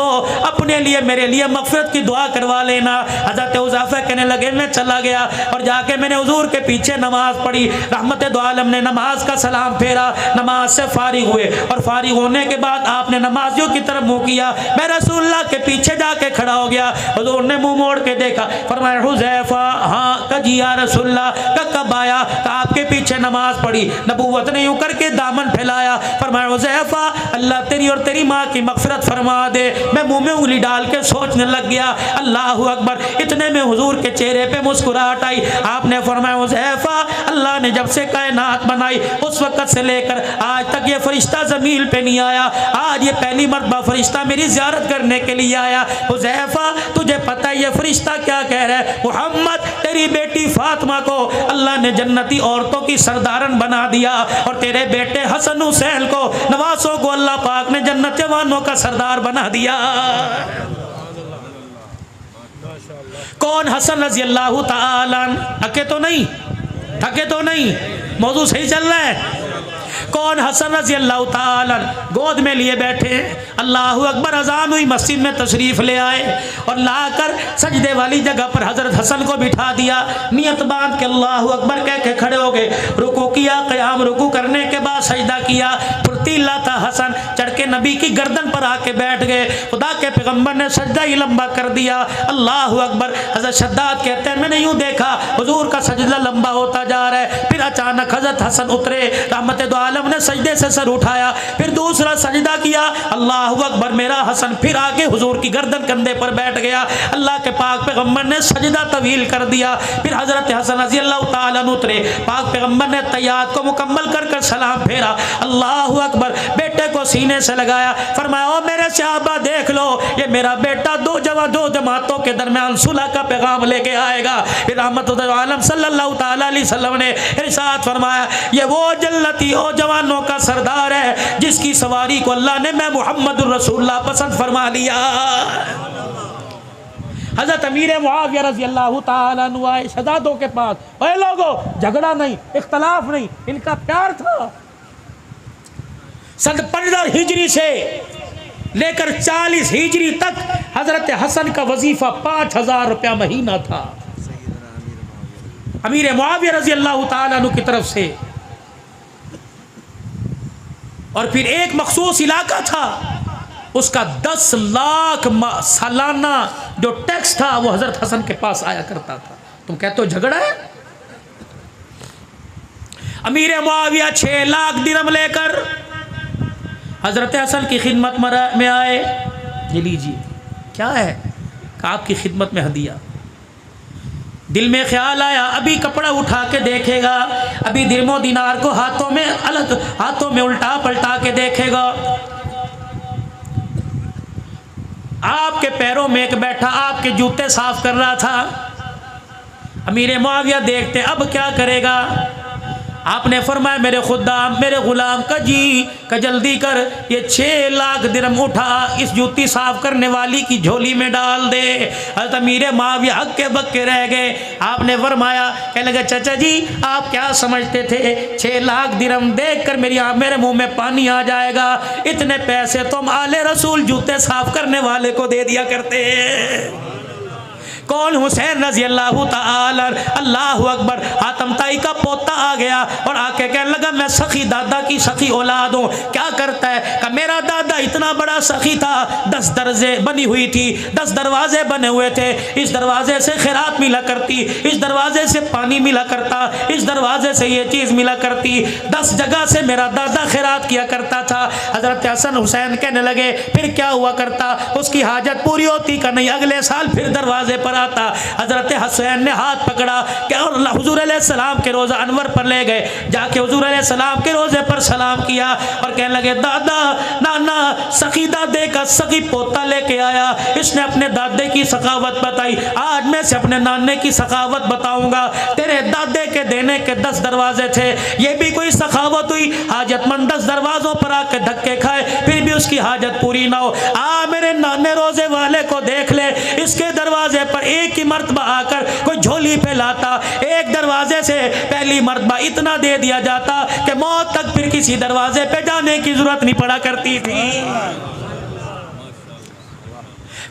अपने लिए मेरे लिए मग़फ़िरत की दुआ करवा लेना। हज़रत हुज़ैफा कहने लगे मैं चला गया और जाके मैंने हुजूर के पीछे नमाज पढ़ी। रहमत दो आलम ने नमाज का सलाम फेरा, नमाज से फारिग हुए और फारिग होने के बाद आपने नमाजियों की तरफ मुँह किया। मैं रसूलुल्लाह के पीछे जाके खड़ा हो गया। हुजूर ने मुँह मोड़ के देखा, फरमाया हुज़ैफा हाँ कजी या रसूलुल्लाह का कब आया? आपके पीछे नमाज पढ़ी। नबूवत ने यूं करके दामन फैलाया, फरमाया हुज़ैफा अल्लाह तेरी और तेरी माँ की मग़फ़िरत फरमा दे। मैं मुँह में उंगली डाल के सोचने लग गया। अल्लाह अकबर। इतने में हुजूर के चेहरे पे मुस्कुराहट आई। आपने फरमाया हुज़ैफा अल्लाह ने जब से कायनात बनाई उस वक़्त से लेकर आज तक ये फरिश्ता ज़मीन पे नहीं आया। आज ये पहली मरतबा फरिश्ता मेरी ज़ियारत करने के लिए आया। हुज़ैफा तुझे पता है ये फरिश्ता क्या कह रहा है? मुहम्मद तेरी बेटी फातिमा को अल्लाह ने जन्नती औरतों की सरदारन बना दिया और तेरे बेटे हसन हुसैन को नवासों को अल्लाह पाक ने जन्नत जवानों का सरदार बना दिया। कौन हसन रज़ी अल्लाह ताला। थके तो नहीं, थके तो नहीं, मौजू सही चल रहा है। कौन हसन रज़ी अल्लाह ताला गोद में लिए बैठे। अल्लाह अकबर। अजान हुई, मस्जिद में तशरीफ़ ले आए और लाकर सजदे वाली जगह पर हज़रत हसन को बिठा दिया। नियत बांध के अल्लाह अकबर कह के खड़े हो गए। रुकू किया, क़याम रुकू करने के बाद सजदा किया। फुर्तीला था हसन, चढ़ के नबी की गर्दन पर आके बैठ गए। खुदा के पैगम्बर ने सजदा ही लंबा कर दिया। अल्लाह अकबर। हज़रत शद्दाद कहते हैं मैंने यूँ देखा हुजूर का सजदा लंबा होता जा रहा है। फिर अचानक हज़रत हसन उतरे, रहमत दो आलम ने सजदे से सर उठाया, फिर दूसरा सजदा किया। अल्लाह अकबर। मेरा हसन फिर आके हुजूर की गर्दन कंधे पर बैठ गया। अल्लाह के पाक पैगम्बर ने सजदा तवील कर दिया। फिर हज़रत हसन रज़ी अल्लाह ताला उतरे, पाक पैगम्बर ने तैयात को मुकम्मल कर कर सलाम फेरा। अल्लाह अकबर। बेटे को सीने से लगाया, फरमाया ओ मेरे सहाबा देख लो ये मेरा बेटा दो जमातों के दरमियान सुलह का पैगाम लेके आएगा। फिर रहमतुल आलम सल्लल्लाहु ताला अलैहि वसल्लम ने इरशाद फरमाया ये वो जन्नती ओ जवानों का सरदार है जिसकी सवारी को अल्लाह ने मैं मुहम्मदुर रसूलुल्लाह पसंद फरमा लिया। हज़रत अमीर मुआविया रज़ी अल्लाह ताला अन्हु आए शहजादों के पास। ओए लोगों, झगड़ा नहीं, इख्तलाफ नहीं, इनका प्यार था। सन 15 हिजरी से लेकर 40 हिजरी तक हज़रत हसन का वजीफा 5000 रुपया महीना था अमीर मुआविया रज़ी अल्लाह ताला अन्हु की तरफ से। और फिर एक मखसूस इलाका था उसका 10 लाख सालाना जो टैक्स था वो हज़रत हसन के पास आया करता था। तुम कहते हो झगड़ा है? अमीर मुआविया 6 लाख दिरहम लेकर हज़रत हसन की खिदमत में आए। ये लीजिए क्या है? आपकी खिदमत में हदिया। दिल में ख्याल आया अभी कपड़ा उठा के देखेगा, अभी दिरमो दिनार को हाथों में उल्टा पलटा के देखेगा। आपके पैरों में एक बैठा आपके जूते साफ कर रहा था। अमीर मुआविया देखते अब क्या करेगा। आपने फरमाया मेरे खुदाम मेरे गुलाम का जी का जल्दी कर, ये 6 लाख दिरहम उठा इस जूती साफ करने वाली की झोली में डाल दे। हज़रत अमीर मुआविया हक्के बक्के रह गए। आपने फरमाया, कहने लगे चाचा जी आप क्या समझते थे 6 लाख दिरहम देख कर मेरे मुंह में पानी आ जाएगा, इतने पैसे तुम आले रसूल जूते साफ करने वाले को दे दिया करते हैं। कौन? हुसैन रजी अल्लाह ताला, अल्लाह अकबर। हातम ताई का पोता आ गया और आके कहने लगा मैं सखी दादा की सखी औलाद हूँ। क्या करता है? कि मेरा दादा इतना बड़ा सखी था, 10 दरजे बनी हुई थी, 10 दरवाजे बने हुए थे। इस दरवाजे से खैरात मिला करती, इस दरवाजे से पानी मिला करता, इस दरवाजे से ये चीज़ मिला करती। 10 जगह से मेरा दादा खैरात किया करता था। हज़रत हसन हुसैन कहने लगे फिर क्या हुआ करता? उसकी हाजत पूरी होती का नहीं, अगले साल फिर दरवाजे पर आता। हजरत हसैन ने हाथ पकड़ा क्या और हुजूर अलैहिस्सलाम के रोज़ा अनवर पर ले गए, जाके हुजूर अलैहिस्सलाम के रोज़े पर सलाम किया और कहने लगे दादा नाना सखी दादे का सखी पोता लेके आया, इसने अपने दादे की सखावत बताई, आज मैं से अपने नाने की सखावत बताऊंगा। तेरे दादे के देने के 10 दरवाजे थे, ये भी कोई सखावत हुई? हाजतमंद 10 दरवाजों पर आके धक्के खाए फिर भी उसकी हाजत पूरी ना हो। मेरे नाने रोजे वाले को देख ले, इसके दरवाजे पर एक ही मर्तबा आकर कोई झोली पे लाता, एक दरवाजे से पहली मर्तबा इतना दे दिया जाता कि मौत तक फिर किसी दरवाजे पे जाने की जरूरत नहीं पड़ा करती थी।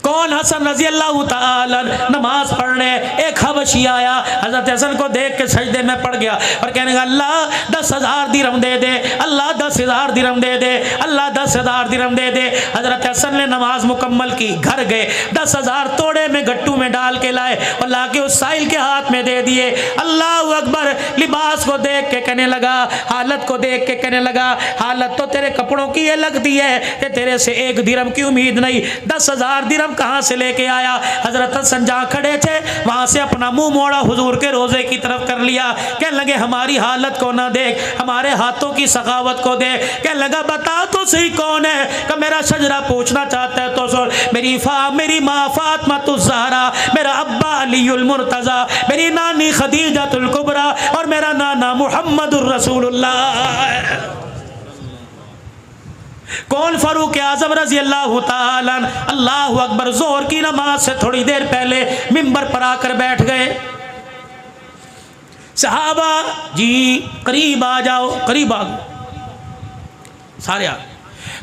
कौन? हसन रजी अल्लाह ताला नमाज पढ़ने एक हबशी आया, हजरत हसन को देख के सजदे में पड़ गया और कहने लगा अल्लाह 10,000 दिरहम दे दे, अल्लाह 10,000 दिरहम दे दे, अल्लाह 10,000 दिरहम दे दे। हजरत हसन ने नमाज मुकम्मल की, घर गए 10,000 तोड़े में गट्टू में डाल के लाए और ला के उस साहिल के हाथ में दे दिए। अल्लाह अकबर। लिबास को देख के कहने लगा, हालत को देख के कहने लगा हालत तो तेरे कपड़ों की ये लगती है कि तेरे से 1 दिरहम की उम्मीद नहीं, 10,000 दिरहम कहां से लेके आया? हजरत हसन जहां खड़े थे वहां से अपना मुंह मोड़ा हुजूर के रोजे की तरफ कर लिया। कहने लगे हमारी हालत को ना देख, हमारे हाथों की सखावत को देख। कहने लगा बता तो सही कौन है? कि मेरा शजरा पूछना चाहता है तो सुन, मेरी माँ फातिमा ज़हरा, मेरा अब्बा अलीउल मुर्तज़ा, मेरी नानी खदीजतुल कुबरा और मेरा नाना मुहम्मदुर रसूलुल्लाह। कौन? फारूक आज़म रजी अल्लाह ताला। अल्लाह अकबर। जोहर की नमाज से थोड़ी देर पहले मिंबर पर आकर बैठ गए। सहाबा जी करीब आ जाओ, करीब आ सारे आ।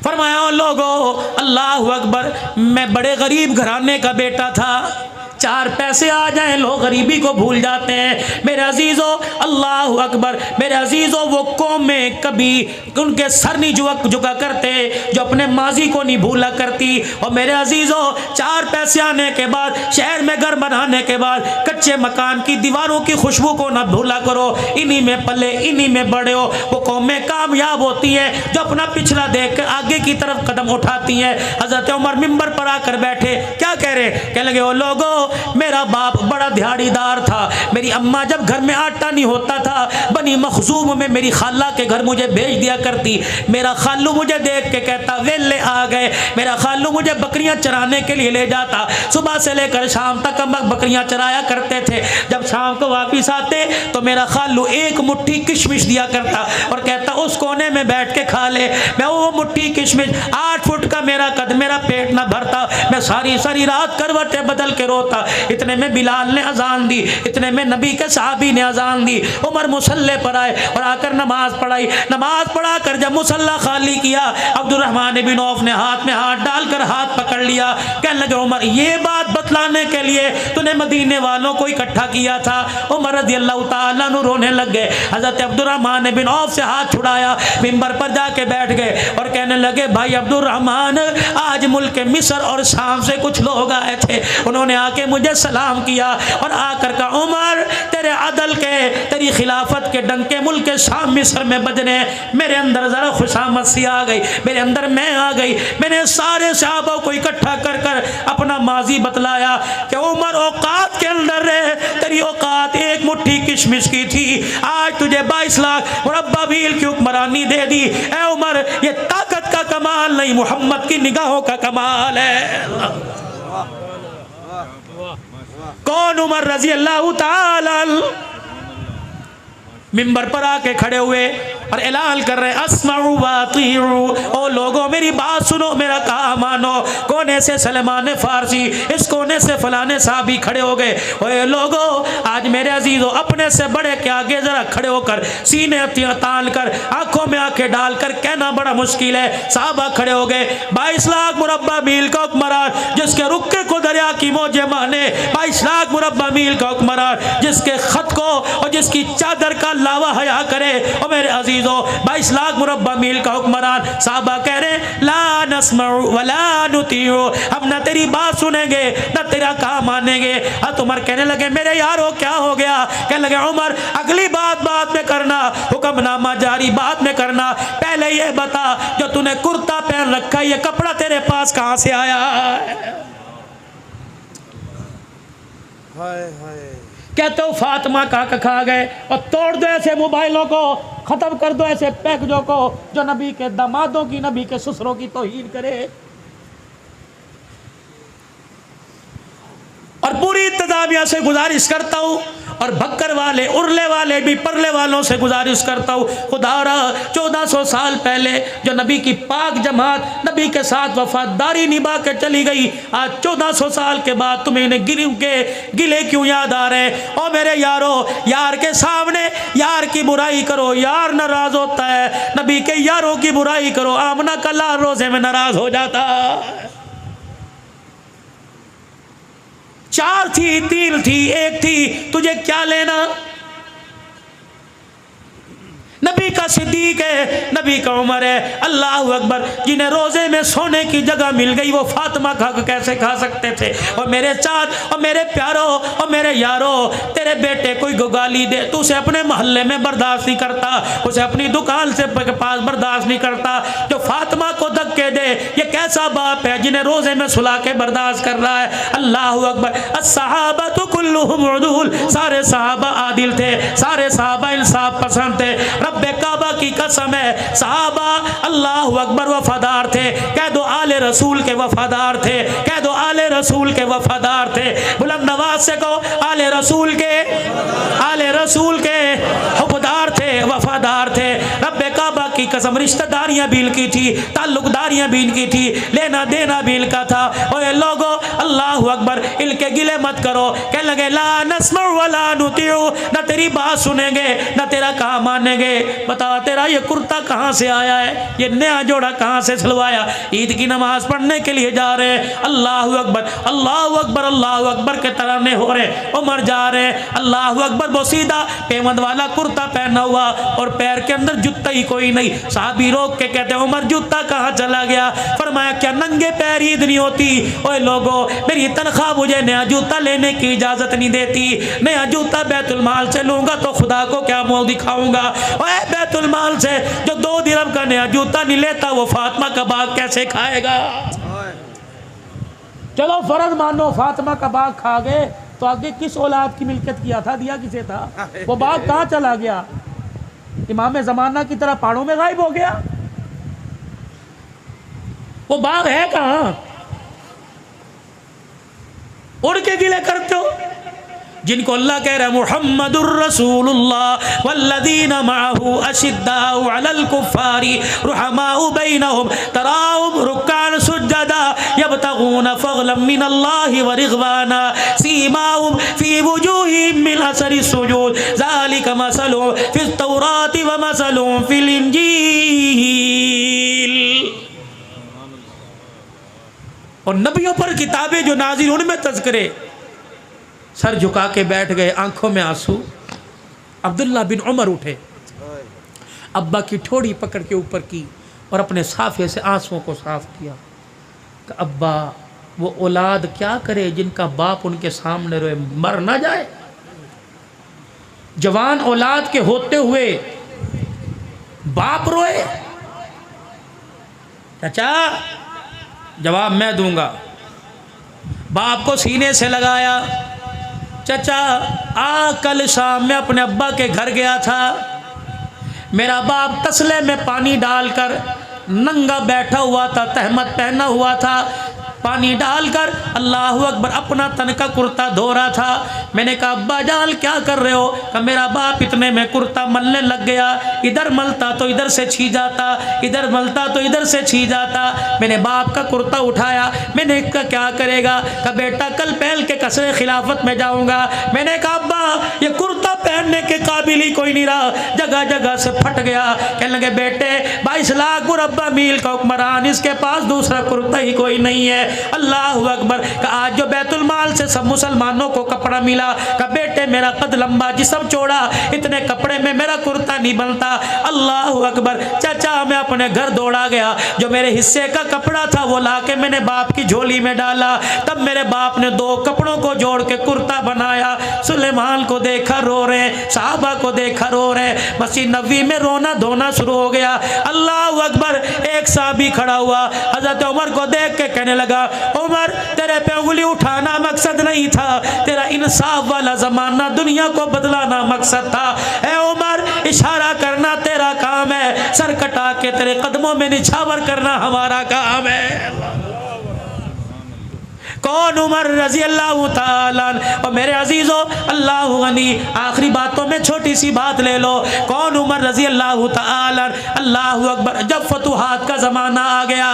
फरमाया लोगो अल्लाह अकबर, मैं बड़े गरीब घराने का बेटा था, 4 पैसे आ जाएं लोग गरीबी को भूल जाते हैं। मेरे अजीज़ों अल्लाह अकबर, मेरे अजीज़ों वो कौम में कभी उनके सर नहीं झुका करते जो अपने माजी को नहीं भूला करती। और मेरे अजीज़ों 4 पैसे आने के बाद, शहर में घर बनाने के बाद कच्चे मकान की दीवारों की खुशबू को ना भूला करो, इन्हीं में पले इन्हीं में बड़े हो। वो कौमें कामयाब होती हैं जो अपना पिछला देख कर आगे की तरफ कदम उठाती हैं। हज़रत उमर मिंबर पर आकर बैठे, क्या कह रहे? कहने लगे ओ लोगों, मेरा बाप बड़ा दिहाड़ीदार था, मेरी अम्मा जब घर में आटा नहीं होता था बनी मखजूम में मेरी खाला के घर मुझे भेज दिया करती। मेरा खालू मुझे देख के कहता वेले आ गए। मेरा खालू मुझे बकरियां चराने के लिए ले जाता, सुबह से लेकर शाम तक हम बकरियां चराया करते थे। जब शाम को वापिस आते तो मेरा खालू एक मुट्ठी किशमिश दिया करता और कहता उस कोने में बैठ के खा ले। मैं वो मुट्ठी किशमिश, 8 फुट का मेरा कद, मेरा पेट ना भरता, मैं सारी सारी रात करवटें बदल के रोता। इतने में बिलाल ने अजान दी, इतने में नबी के साहबी ने अजान दी। उमर मुसल्ले पर आए और आकर नमाज पढ़ाई। नमाज पढ़ा कर जब मुसल्ला खाली किया, अब्दुर्रहमान बिन औफ ने हाथ में हाथ डालकर हाथ पकड़ लिया। कहने लगे उमर, ये बात बतलाने के लिए तूने मदीने वालों को इकट्ठा किया था? उमर रज़ी अल्लाह ताला अन्हु रोने लग गए। हजरत अब्दुर्रहमान बिन औफ से हाथ छुड़ाया, मिंबर पर जाके बैठ गए और कहने लगे भाई अब्दुर्रहमान, आज मुल्क मिस्र और शाम से कुछ लोग आए थे, उन्होंने आके मुझे सलाम किया और आकर कहा उमर तेरे अदल के, तेरी खिलाफत के डंके मुल्क के शाम मिस्र में बजने। मेरे अंदर जरा खुशामद सी आ गई, मेरे अंदर मैं आ गई। मैंने सारे सहाबा को इकट्ठा कर कर अपना माजी बतलाया कि उमर औकात के अंदर रहे, तेरी औकात एक मुट्ठी किशमिश की थी, आज तुझे 22 लाख मुरब्बा मील की हुक्मरानी दे दी। ए उमर, ये ताकत का कमाल नहीं, मोहम्मद की निगाहों का कमाल है। कौन? उमर रजी अल्लाह ताला। मिंबर पर आके खड़े हुए और ऐलान कर रहे हैं अस्माउ व अतीउ, ओ लोगों मेरी बात सुनो, मेरा कहा मानो। कोने से सलमान फारसी, इस कोने से फलाने साहबी खड़े हो गए। ओए लोगों, आज मेरे अजीजों अपने से बड़े के आगे जरा खड़े होकर सीने तान कर आंखों में आंखें डालकर कहना बड़ा मुश्किल है। साहबा खड़े हो गए। 22 लाख मुरब्बा मील का हुक्मरान जिसके रुक्के को दरिया की मौजें माने, 22 लाख मुरब्बा मील का हुक्मरान जिसके खत को और जिसकी चादर का लावा हया करे। और मेरे अजीजों 22 लाख मुरब्बा मील का हुक्मरान। साहबा कह रहे ला नस्मउ वला नुतीउ, हम ना तेरी बात सुनेंगे ना तेरा काम मानेंगे। हज़रत उमर कहने लगे मेरे यारो क्या हो गया? कहने लगे उमर अगली बात बाद में करना, हुक्मनामा जारी बाद में करना, पहले ये बता जो तूने कुर्ता पहन रखा है ये कपड़ा तेरे पास कहां से आया है? हाय हाय। कहते हो फातिमा का खा गए और तोड़ दो ऐसे मोबाइलों को, खत्म कर दो ऐसे पैकेजों को जो नबी के दामादों की, नबी के ससुरों की तौहीन करे। और पूरी इंतजामिया से गुजारिश करता हूँ और भक्कर वाले उरले वाले भी परले वालों से गुजारिश करता हूँ, खुदारा 1400 साल पहले जो नबी की पाक जमात नबी के साथ वफादारी निभा के चली गई, आज 1400 साल के बाद तुम्हें इन्हें गिले क्यों याद आ रहे? और मेरे यारो, यार के सामने यार की बुराई करो, यार नाराज होता है। नबी के यारों की बुराई करो, आमना का लाल रोजे में नाराज हो जाता। 4 थी, 3 थी, 1 थी, तुझे क्या लेना? नबी का सिद्दीक है, नबी का उमर है, अल्लाह अकबर। जिन्हें रोजे में सोने की जगह मिल गई वो फातिमा कैसे खा सकते थे? और मेरे चाँद और मेरे प्यारो और मेरे यारो, तेरे बेटे कोई गाली दे तो उसे अपने मोहल्ले में बर्दाश्त नहीं करता, उसे अपनी दुकान से पास बर्दाश्त नहीं करता। जो फातिमा को धक्के दे, ये कैसा बाप है जिन्हें रोजे में सुला के बर्दाश्त कर रहा है? अल्लाह अकबर। अस्सहाबतु कुल्लुहुम उदूल, सारे सहाबा आदिल थे, सारे सहाबा इंसाफ पसंद थे। रब्बे काबा की कसम है, सहाबा अल्लाह अकबर वफादार थे। कह दो आले रसूल के वफादार थे, कह दो आले रसूल के वफादार थे। बुलंद आवाज से कहो आले रसूल के हुबदार थे, वफादार थे। रब्बे काबा की कसम, रिश्तेदारियां भी इनकी थी, ताल्लुकदारियां भी इनकी थी, लेना देना भी इनका था। ओए लोगो अल्लाह अकबर, इनके गिले मत करो। कह लगे ला नस्मउ वला नुतीउ, न तेरी बात सुनेंगे न तेरा काम मानेंगे। बता तेरा ये कुर्ता कहाँ से आया है? ये नया जोड़ा कहाँ से सिलवाया? ईद की नमाज पढ़ने के लिए जा रहे हैं, अल्लाह अकबर अल्लाह अकबर अल्लाह अकबर के तराने हो रहे, उमर जा रहे हैं, अल्लाह अकबर। वो सीधा पेमंद वाला कुर्ता पहना हुआ और पैर के अंदर जूता ही कोई नहीं। साहबी रोक के कहते हैं उमर जूता कहाँ चला गया? फरमाया क्या नंगे पैर ईद नहीं होती? ओए लोगो, मेरी तनख्वाह मुझे नया जूता लेने की इजाजत नहीं देती। नया जूता बैतुल माल से लूंगा तो खुदा को क्या मुंह दिखाऊंगा? ओए बैतुल माल से जो 2 दिरहम का नया जूता नहीं लेता वो फातिमा का बाग कैसे खाएगा? चलो फर्ज मानो फातिमा का बाग खा गए तो आगे किस औलाद की मिल्कियत किया था? दिया किसे था? वो बाग कहाँ चला गया? इमाम ज़माना की तरह पहाड़ों में गायब हो गया? वो बाग है कहाँ? उड़ के गिले करते हो जिनको अल्लाह कह रहा है मुहम्मदुर रसूलुल्लाह वल्लदीना माहू अशिद्दाउ अलल कुफ्फारी रुहमाउ बैनहुम तराहुम रुक्कान सुज्जदा यब्तगून फज़लन मिनल्लाहि व रिज़वाना सीमाहुम फी वुजूहिहिम मिन असरि सुजूद ज़ालिका मसलुहुम फित तौराति व मसलुहुम फिल इंजील। और नबियों पर किताबें जो नाज़िल उनमें तज़किरे। सर झुका के बैठ गए, आंखों में आंसू। अब्दुल्ला बिन उमर उठे, अब्बा की ठोड़ी पकड़ के ऊपर की और अपने साफे से आंसुओं को साफ किया। कि अब्बा वो औलाद क्या करे जिनका बाप उनके सामने रोए, मर ना जाए? जवान औलाद के होते हुए बाप रोए? चाचा जवाब मैं दूंगा। बाप को सीने से लगाया। चाचा कल शाम में अपने अब्बा के घर गया था, मेरा बाप तसले में पानी डालकर नंगा बैठा हुआ था, तहमत पहना हुआ था, पानी डालकर अल्लाह अकबर अपना तन का कुर्ता धो रहा था। मैंने कहा अब्बा जान क्या कर रहे हो? कहा मेरा बाप इतने में कुर्ता मलने लग गया, इधर मलता तो इधर से छी जाता, इधर मलता तो इधर से छी जाता। मैंने बाप का कुर्ता उठाया, मैंने कहा क्या करेगा? कहा बेटा कल पहन के कसरे खिलाफत में जाऊंगा। मैंने कहा अब्बा ये कुर्ता पहनने के काबिल ही कोई नहीं रहा, जगह जगह से फट गया। कहने लगे बेटे 22 लाख मुरब्बा मील का हुक्मरान, इसके पास दूसरा कुर्ता ही कोई नहीं है। अल्लाह अकबर। आज जो बैतुल माल से सब मुसलमानों को कपड़ा मिला, कहा बेटे मेरा कद लंबा जिस्म चौड़ा, इतने कपड़े में मेरा कुर्ता नहीं बनता। अल्लाह अकबर। चाचा मैं अपने घर दौड़ा गया, जो मेरे हिस्से का कपड़ा था वो लाके मैंने बाप की झोली में डाला। तब मेरे बाप ने 2 कपड़ों को जोड़ के कुर्ता बनाया। सुलेमान को देखा रो रहे, साहबा को देखा रो रहे, मस्जिद नबवी में रोना धोना शुरू हो गया। अल्लाह अकबर। एक साहबी खड़ा हुआ, हजरत उमर को देख के कहने लगा उमर तेरे पे उंगली उठाना मकसद नहीं था, तेरा इंसाफ वाला जमाना दुनिया को बदलाना मकसद था। ए उमर इशारा करना तेरा काम है, सर कटा के तेरे कदमों में निछावर करना हमारा काम है। कौन? उमर रजी अल्लाह ताला। और मेरे अजीजों अल्लाह गनी, आखिरी बातों में छोटी सी बात ले लो। कौन? उमर रजी अल्लाह ताला। अल्लाह अकबर। जब फतुहात का ज़माना आ गया,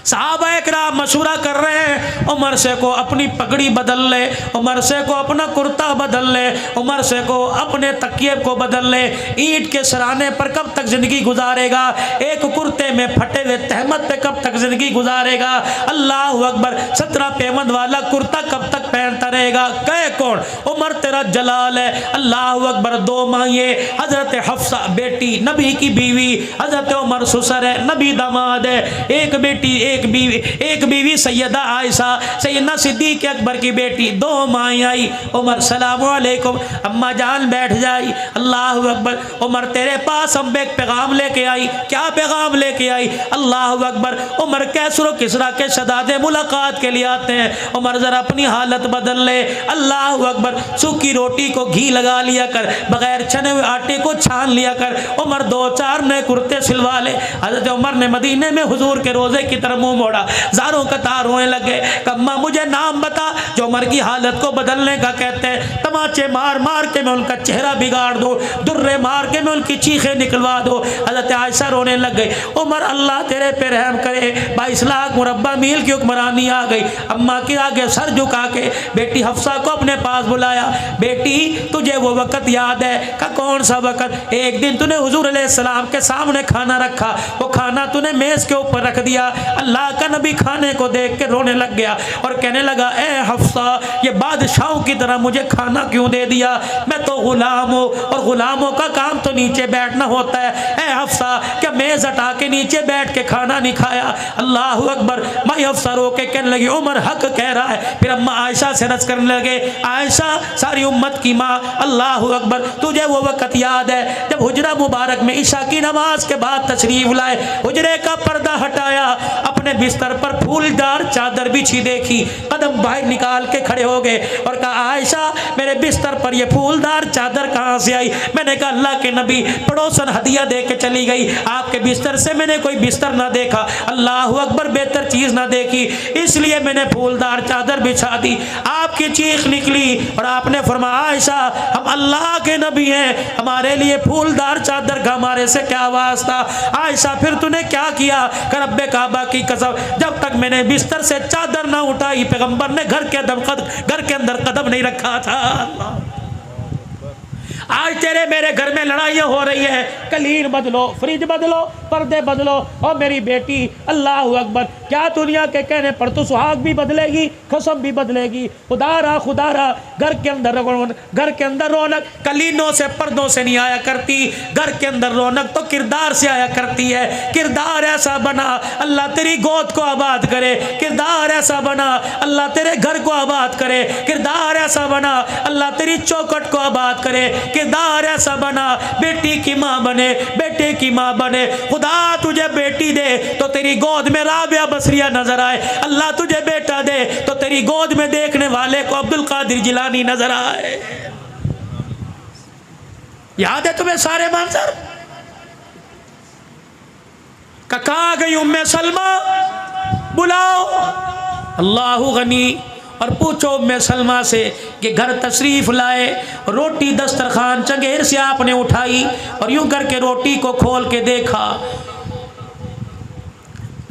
साहबा इकराम मशवरा कर रहे हैं उमर से को अपनी पगड़ी बदल ले, उमर से को अपना कुर्ता बदल ले, उमर से को अपने तकिए को बदल ले। ईंट के सराने पर कब तक जिंदगी गुजारेगा? एक कुर्ते में फटे हुए तहमत पे कब तक जिंदगी गुजारेगा? अल्लाह अकबर। 17 पेमंद वाला कुर्ता कब तक पहनता रहेगा? कहे कौन? उमर तेरा जलाल है। अल्लाह अकबर। 2 माइए, हजरत हफ्सा बेटी नबी की बीवी, हजरत उमर ससुर है, नबी दामाद है। एक बेटी एक बीवी सैयदा आयशा, सैयदना सिद्दीक अकबर की बेटी। 2 माएँ आई। उमर सलामु अलैकुम, अम्मा जान बैठ जाई। अल्लाह अकबर। उमर तेरे पास हम एक पैगाम लेके आई। क्या पैगाम लेके आई? अल्लाह अकबर। उमर कैसरो किसरा के शहजादे मुलाकात के लिए आते हैं। उमर जरा अपनी हालत बदल ले। अल्लाह अकबर। सूखी रोटी को घी लगा लिया कर, बगैर छने हुए आटे को छान लिया कर। उमर 2-4 नए कुर्ते सिलवा ले। हजरत उमर ने मदीने में हुजूर के रोजे की तरफ मुंह मोड़ा, ज़ारों कतार रोने लगे। कम्मा मुझे नाम बता जो उमर की हालत को बदलने का कहते हैं। तमाचे मार मार के मैं उनका चेहरा बिगाड़ दूँ, दुर्रे मार के मैं उनकी चीखें निकलवा दूँ। हजरत आयशा रोने लग गई। उमर अल्लाह तेरे पे रहम करे, 22 लाख मुरब्बा मील की हुक्मरानी आ गई। अम्मा के आगे सर झुका के बेटी हफ्सा को अपने पास बुलाया। बेटी तुझे वो वक़्त याद है? का कौन सा वक़्त? एक दिन तूने हुजूर अलैहिस्सलाम के सामने खाना रखा, वो खाना तूने मेज़ के ऊपर रख दिया। अल्लाह का नबी खाने को देख के रोने लग गया और कहने लगा ए हफ्सा ये बादशाहों की तरह मुझे खाना क्यों दे दिया? मैं तो गुलाम हूँ और गुलामों का काम तो नीचे बैठना होता है। ए हफ्सा क्या मेज़ हटा के नीचे बैठ के खाना नहीं खाया? अल्लाह अकबर। माई हफ्सा रो के कहने लगी उमर हक कह रहा है। फिर अम्मा आयशा से रस करने लगे, आयशा सारी उम्मत की माँ, अल्लाह अकबर तुझे वो वक़्त याद है जब हुजरा मुबारक में ईशा की नमाज के बाद तशरीफ लाए, हुजरे का पर्दा हटाया, अपने बिस्तर पर फूलदार चादर बिछी देखी, कदम बाहर निकाल के खड़े हो गए और कहा आयशा मेरे बिस्तर पर ये फूलदार चादर कहाँ से आई? मैंने कहा अल्लाह के नबी पड़ोसन हदिया दे के चली गई, आपके बिस्तर से मैंने कोई बिस्तर ना देखा, अल्लाह अकबर बेहतर चीज़ ना देखी, इसलिए मैंने फूलदार चादर बिछा दी। आपकी चीख निकली और आपने फरमाया आयशा हम अल्लाह के नबी हैं, हमारे लिए फूलदार चादर का हमारे से क्या वास्ता? आयशा फिर तूने क्या किया? कर रब्बे काबा की कसम जब तक मैंने बिस्तर से चादर ना उठाई पैगंबर ने घर के अंदर कदम नहीं रखा था। आज तेरे मेरे घर में लड़ाइयाँ हो रही है, कलीन बदलो, फ्रिज बदलो, पर्दे बदलो। और मेरी बेटी अल्लाह अकबर, क्या दुनिया के कहने पर तो सुहाग भी बदलेगी, कसम भी बदलेगी। खुदारा घर के अंदर रौनक कलीनों से पर्दों से नहीं आया करती, घर के अंदर रौनक तो किरदार से आया करती है। किरदार ऐसा बना अल्लाह तेरी गोद को आबाद करे, किरदार ऐसा बना अल्लाह तेरे घर को आबाद करे, किरदार ऐसा बना अल्लाह तेरी चौखट को आबाद करे, किरदार ऐसा बना बेटी की माँ बने, बेटे की माँ बने। खुदा तुझे बेटी दे तो तेरी गोद में राबिया बसरिया नजर आए, अल्लाह तुझे बेटा दे तो तेरी गोद में देखने वाले को अब्दुल कादिर जिलानी नजर आए। याद है तुम्हें सारे मंजर? कहाँ गई उम्मे सलमा? बुलाओ अल्लाहु गनी और पूछो मैं सलमा से कि घर तशरीफ़ लाए। रोटी दस्तरखान चंगेर से आपने उठाई और यूं करके रोटी को खोल के देखा,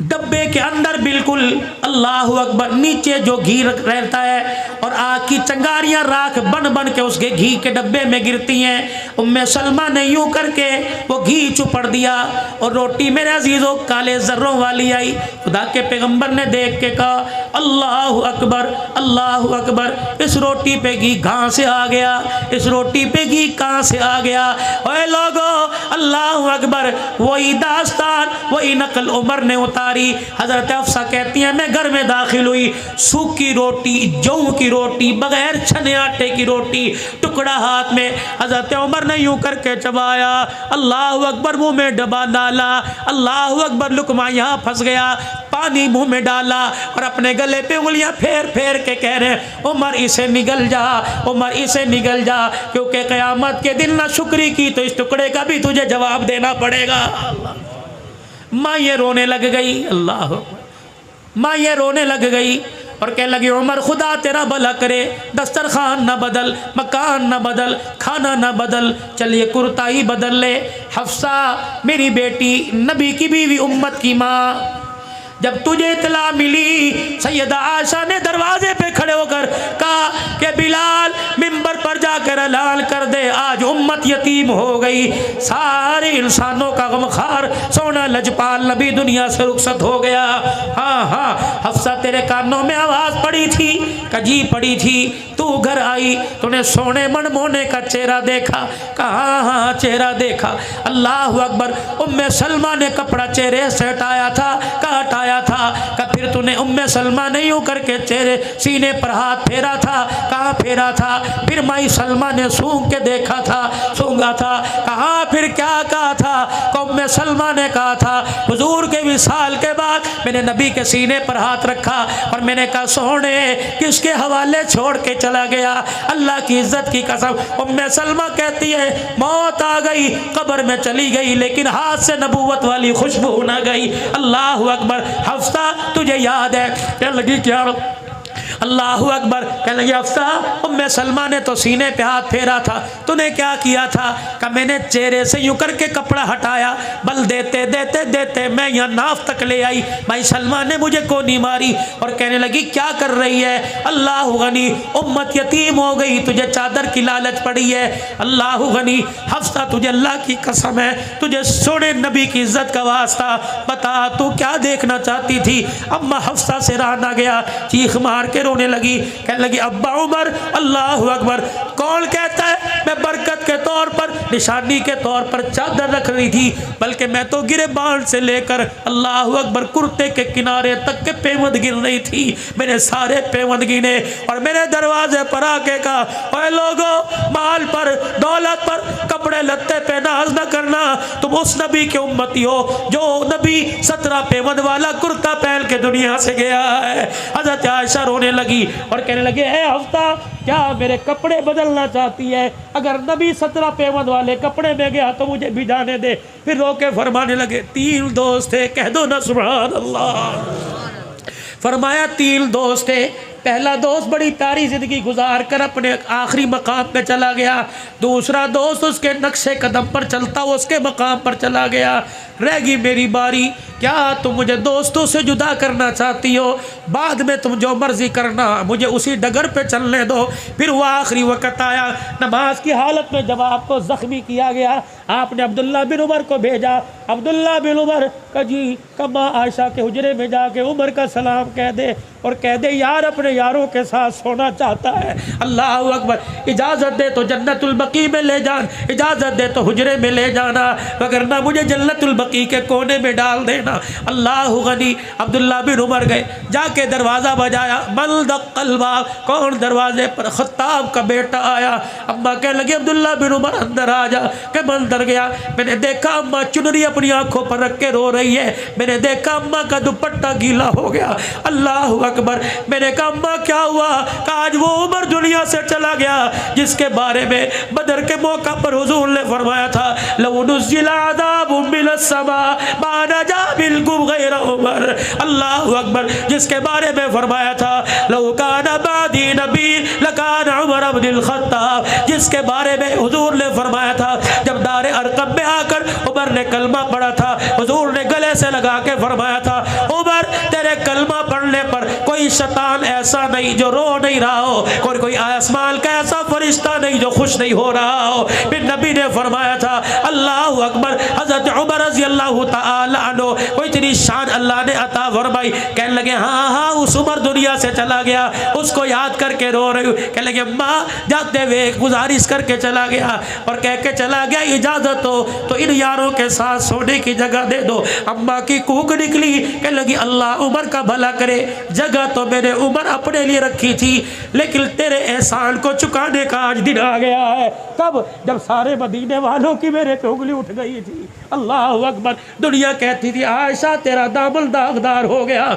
डब्बे के अंदर बिल्कुल अल्लाहु अकबर नीचे जो घी रहता है और आग की चंगारियां राख बन बन के उसके घी के डब्बे में गिरती हैं। उम्मे सलमा ने यूं करके वो घी चुपड़ दिया और रोटी मेरे अजीज़ों काले ज़र्रों वाली आई। खुदा के पैगंबर ने देख के कहा अल्लाहु अकबर अल्लाहु अकबर, इस रोटी पे घी कहाँ से आ गया, इस रोटी पे घी कहाँ से आ गया। ओए लोगो अल्लाहु अकबर, वही दास्तान वही नकल उमर ने उतारी। हजरत अफसा कहती हैं मैं घर में दाखिल हुई, सूखी रोटी जौ की रोटी बगैर छने आटे की रोटी टुकड़ा हाथ में, हजरत उमर ने यूं करके चबाया, अल्लाहु अकबर मुंह में डबा डाला, अल्लाहु अकबर लुकमा यहाँ फंस गया, पानी मुंह में डाला और अपने गले पे उंगलियां फेर फेर के कह रहे उमर इसे निगल जा, उमर इसे निगल जा, क्योंकि क़यामत के दिन ना शुक्री की तो इस टुकड़े का भी तुझे जवाब देना पड़ेगा। माँ ये रोने लग गई, अल्लाह माँ ये रोने लग गई और कह लगी उमर खुदा तेरा भला करे, दस्तरखान ना बदल, मकान ना बदल, खाना ना बदल, चलिए कुर्ता ही बदल ले। हफ्सा मेरी बेटी, नबी की बीवी, उम्मत की माँ, जब तुझे इतला मिली सैयदा आयशा ने दरवाजे पे खड़े होकर कहा कि बिलाल मिंबर पर जाकर ऐलान कर दे आज उम्मत यतीम हो गई, सारे इंसानों का गमखार सोना लजपाल नबी दुनिया से रुखसत हो गया। हाँ हाँ हफ्सा तेरे कानों में आवाज़ पड़ी थी, कजी पड़ी थी, तू घर आई तूने सोने मनमोने का चेहरा देखा, कहा हाँ चेहरा देखा। अल्लाह अकबर, उम्मे सलमा ने कपड़ा चेहरे से हटाया था, कहा हटाया था, का फिर तूने उम्मे सलमा ने यूं करके चेहरे सीने पर हाथ फेरा था, कहाँ फेरा था, फिर माई सलमा ने सूंघ के देखा था, सूंघा था, कहाँ फिर क्या कहा था, उम्मे सलमा ने कहा था हुजूर के विसाल के बाद मैंने नबी के सीने पर हाथ रखा और मैंने कहा सोने किसके हवाले छोड़ के चला गया, अल्लाह की इज्जत की कसम। उम्मे सलमा कहती है मौत आ गई, कब्र में चली गई, लेकिन हाथ से नबूवत वाली खुशबू ना गई। अल्लाह अकबर, हफ्सा तुझे याद है, क्या लगी क्या, अल्लाहु अकबर, कहने लगी हफ्सा उम्मे सलमा ने तो सीने पे हाथ फेरा था, तूने क्या किया था, कि मैंने चेहरे से यूं करके कपड़ा हटाया, बल देते देते देते मैं यहाँ नाफ तक ले आई, भाई सलमा ने मुझे को नहीं मारी और कहने लगी क्या कर रही है, अल्लाहु गनी उम्मत यतीम हो गई, तुझे चादर की लालच पड़ी है। अल्लाहु गनी, हफ्सा तुझे अल्लाह की कसम है, तुझे सोने नबी की इज्जत का वास्ता बता तू क्या देखना चाहती थी। अम्मा हफ्सा से रहा ना गया, चीख मार के रोने लगी, कहने लगी अब्बा उमर, अल्लाहु अकबर, कौन कहता है मैं बरकत के तौर पर, निशानी के तौर पर चादर रख रही थी, बल्कि मैं तो गिरेबान से लेकर अल्लाहु अकबर कुर्ते के किनारे तक के पेवंद गिन रही थी, मैंने सारे पेवंद गिने और मेरे दरवाजे पर आके कहा ओए लोगों, माल पर दौलत पर कपड़े लत्ते पे नाज न करना, तुम उस नबी के उम्मती हो जो नबी 17 पेवंद वाला कुर्ता पहन के दुनिया से गया है। हज़रत आयशा रोने लगी और कहने लगे ए हफ्ता क्या मेरे कपड़े बदलना चाहती है, अगर नबी 17 पेवंद वाले कपड़े में गया तो मुझे भी जाने दे। फिर रोके फरमाने लगे 3 दोस्त थे, कह दो ना सुभान अल्लाह। फरमाया 3 दोस्त थे, पहला दोस्त बड़ी प्यारी ज़िंदगी गुजार कर अपने आखिरी मकाम पे चला गया, दूसरा दोस्त उसके नक्शे कदम पर चलता उसके मकाम पर चला गया, रहेगी मेरी बारी, क्या तुम मुझे दोस्तों से जुदा करना चाहती हो, बाद में तुम जो मर्जी करना, मुझे उसी डगर पे चलने दो। फिर वो आखिरी वक़्त आया, नमाज की हालत में जब आपको ज़ख्मी किया गया, आपने अब्दुल्ला बिन उमर को भेजा, अब्दुल्ला बिन उमर का जी कम्मा आयशा के हुजरे में जाके उमर का सलाम कह दे और कह दे यार अपने यारों के साथ सोना चाहता है, अल्लाह अकबर, इजाज़त दे तो जन्नतुल बकी में ले जान, इजाज़त दे तो हुजरे में ले जाना, वगरना मुझे जन्नतुल बकी के कोने में डाल देना। अल्लाह गनी, अब्दुल्ला बिन उमर गए, जाके दरवाज़ा बजाया, मल दक्कल बाब, कौन दरवाजे पर, खत्ताब का बेटा आया। अम्मा कह लगी अब्दुल्ला बिन उमर अंदर आ जा, के मैं अंदर गया, मैंने देखा अम्मा चुनरी अपनी आंखों पर रख के रो रही है, मैंने देखा अम्मा का दुपट्टा गीला हो गया। अल्लाह अकबर, मैंने कहा अम्मा क्या हुआ, कहा आज वो उमर दुनिया से चला गया जिसके बारे में बदर के मौका पर हुजूर ने फरमाया था लौ नुज़्ज़िला अज़ाबुम मिनस समा मा नजा बिलकुम गैर उमर। अल्लाह अकबर। जिसके बारे में फरमाया था लौ काना बादी नबी लकाना उमर इब्नुल खत्ताब, जिसके बारे में हुजूर ने फरमाया था जब दारे अरकम में आकर उमर ने कलमा पढ़ा था, हुजूर ने गले से लगा के फरमाया था उमर तेरे कलमा पढ़ने पर कोई शैतान ऐसा नहीं जो रो नहीं रहा हो, और कोई आसमान का ऐसा फरिश्ता नहीं जो खुश नहीं हो रहा हो। फिर नबी ने फरमाया था अल्लाह अकबर, हज़रत उमर रज़ी अल्लाह तआला अन्हु को इतनी शान अल्लाह ने अता फरमाई। कहने लगे हाँ हाँ उस उमर दुनिया से चला गया, उसको याद करके रो रही हूँ। कहने लगे माँ जाते हुए गुजारिश करके चला गया और कह के चला गया इजाज़त हो तो इन यारों के साथ सोने की जगह दे दो। अम्मा की कूक निकली, कहने लगी अल्लाह उमर का भला करे, जगह तो मैंने उमर अपने लिए रखी थी लेकिन तेरे एहसान को चुकाने का आज दिन आ गया है। कब? जब सारे मदीने वालों की मेरे पे उंगली उठ गई थी। अल्लाह अकबर। दुनिया कहती थी आयशा तेरा दामन दागदार हो गया।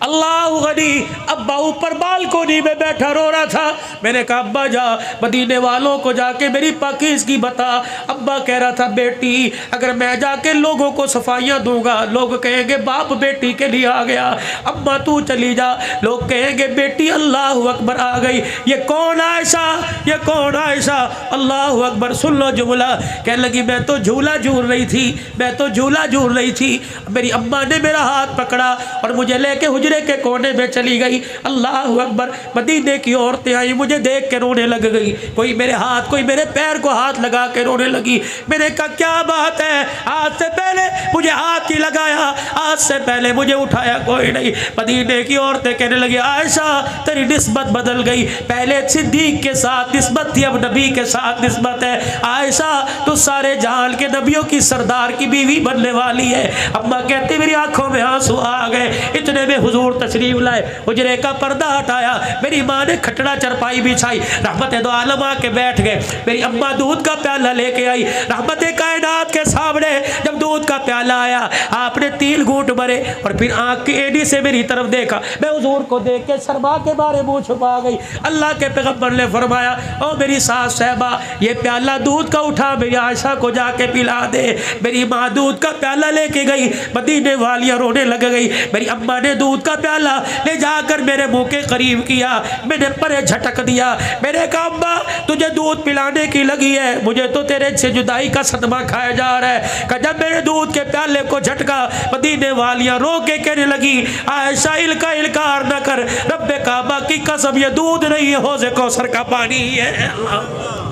अल्लाह गनी। अब्बा ऊपर बालकोनी में बैठा रो रहा था। मैंने कहा अब्बा जा मदीने वालों को जाके मेरी पाकीज़गी बता। अब्बा कह रहा था बेटी अगर मैं जाके लोगों को सफाइयाँ दूंगा लोग कहेंगे बाप बेटी के लिए आ गया। अब्बा तू चली जा, लोग कहेंगे बेटी अल्लाह अकबर आ गई। ये कौन आयशा, ये कौन आयशा? अल्लाह अकबर। सुन लो जुमला। कहने लगी मैं तो झूला झूल रही थी, मैं तो झूला झूल रही थी। मेरी अम्मा ने मेरा हाथ पकड़ा और मुझे लेके के कोने में चली गई। अल्लाह अकबर। मदीने की औरतें आई, मुझे देख के रोने लग गई। कोई मेरे हाथ, कोई मेरे पैर को हाथ लगा के रोने लगी। मैंने कहा क्या बात है, आज से पहले मुझे हाथ ही लगाया, आज से पहले मुझे उठाया कोई नहीं। मदीने की औरतें कहने लगी आयशा तेरी निस्बत बदल गई, पहले सिद्दीक के साथ निस्बत थी अब नबी के साथ निस्बत है। आयशा तो सारे जहान के नबियों की सरदार की बीवी बनने वाली है। अम्मा कहती मेरी आंखों में आंसू आ गए। इतने में हुजूर तशरीफ लाए, हुजरे का पर्दा हटाया, मेरी माँ ने खटड़ा चरपाई बिछाई, रहमत दो आलम आके बैठ गए। मेरी अम्मा दूध का प्याला लेके आई, रहमत कायनात के सामने जब दूध का प्याला आया आपने 3 घूंट भरे और फिर आँख की एड़ी से मेरी तरफ देखा। मैं हुजूर को देख के शर्मा के बारे मुँह छुपा गई। अल्लाह के पैगम्बर ने फरमाया ओ मेरी सास साहबा ये प्याला दूध का उठा मेरी आयशा को जाके पिला दे। मेरी माँ दूध का प्याला लेके गई, मदीने वालियाँ रोने लग गई। मेरी अम्मा ने दूध का प्याला ले जाकर मेरे मुंह के करीब किया, मैंने परे झटक दिया। मैंने कहा अम्मा तुझे दूध पिलाने की लगी है, मुझे तो तेरे से जुदाई का सदमा खाया जा रहा है। जब मेरे दूध के प्याले को झटका मदीने वालियां रो के कहने लगी आयशा इल्का इल्कार न कर, रब्बे काबा की कसम ये दूध नहीं है हौज़े कौसर का पानी है।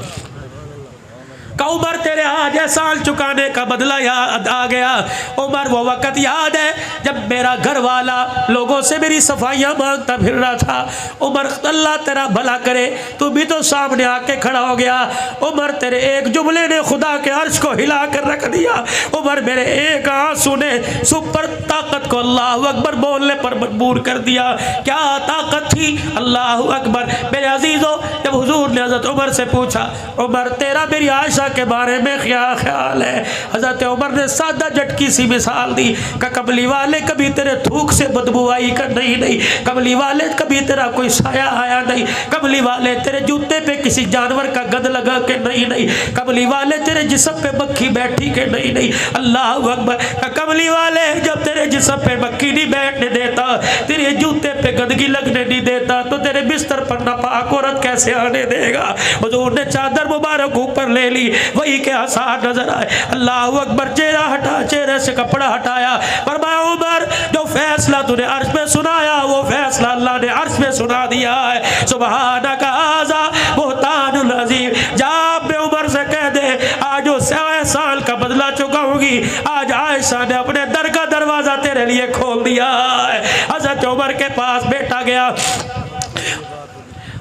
उमर तेरे आज एहसान चुकाने का बदला याद आ गया। उमर वो वक़्त याद है जब मेरा घर वाला लोगों से मेरी सफाइयाँ मांगता फिर रहा था। उमर अल्लाह तेरा भला करे तू भी तो सामने आके खड़ा हो गया। उमर तेरे एक जुमले ने खुदा के अर्श को हिला कर रख दिया। उमर मेरे एक आंसू ने सुपर ताकत को अल्लाह अकबर बोलने पर मजबूर कर दिया। क्या ताकत थी अल्लाह अकबर। मेरे अजीज़ों जब हुजूर ने हज़रत उमर से पूछा उमर तेरा मेरी आयशा के बारे में क्या ख्याल है, हज़रत उमर ने सादा झटकी सी मिसाल दी कि कमली वाले कभी तेरे थूक से बदबू आई कर नहीं नहीं, कमली वाले कभी तेरा कोई साया आया नहीं, कमली वाले तेरे जूते पे किसी जानवर का गंध लगा के नहीं नहीं, कमली वाले तेरे जिस्म पे मक्खी बैठी के नहीं नहीं। अल्लाह अकबर। कमली वाले जब तेरे जिस्म पे मक्खी नहीं बैठने देता, तेरे जूते पे गंदगी लगने नहीं देता तो तेरे बिस्तर पर नापाक औरत कैसे आने देगा। हुजूर ने चादर मुबारक ऊपर ले ली, वही के आसार नजर आए। अल्लाह अकबर। चेहरा हटा, चेहरे से कपड़ा हटाया, फरमाया उमर जो फैसला तूने अर्श में सुनाया वो फैसला अल्लाह ने अर्श में सुना दिया है। सुबहानका हाज़ा बुहतानुल अज़ीम। जा अपने उमर से कह दे आज वो 100 साल का बदला चुकाऊंगी। आज आयशा ने अपने दर का दरवाजा तेरे लिए खोल दिया है। हज़रत उमर के पास बेटा गया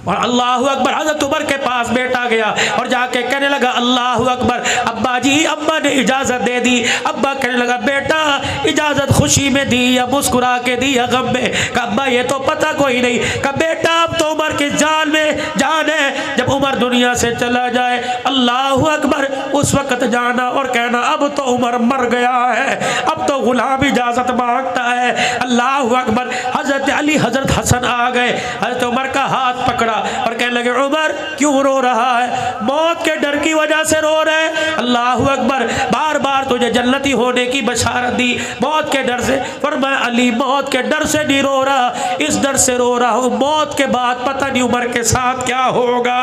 और अल्लाह अकबर। हज़रत उमर के पास बेटा गया और जाके कहने लगा अल्लाह अकबर अब्बा जी, अब्बा ने इजाज़त दे दी। अब्बा कहने लगा बेटा इजाज़त खुशी में दी या मुस्कुरा के दी या गम में? कहा अब्बा ये तो पता कोई नहीं। कहा बेटा अब तो उमर की जान में जान है, जब उमर दुनिया से चला जाए अल्लाह अकबर उस वक़्त जाना और कहना अब तो उमर मर गया है, अब तो गुलाम इजाज़त मांगता है। अल्लाह अकबर। हज़रत अली हज़रत हसन आ गए, हज़रत उमर का हाथ पकड़ा, और कहने लगे उमर क्यों रो रहा है? मौत के डर की वजह से रो रहे? अल्लाह अकबर, बार बार तुझे जन्नती होने की बशारत दी, मौत के डर से। फरमाया अली मौत के डर से नहीं रो रहा, इस डर से रो रहा हूँ मौत के बाद पता नहीं उमर के साथ क्या होगा।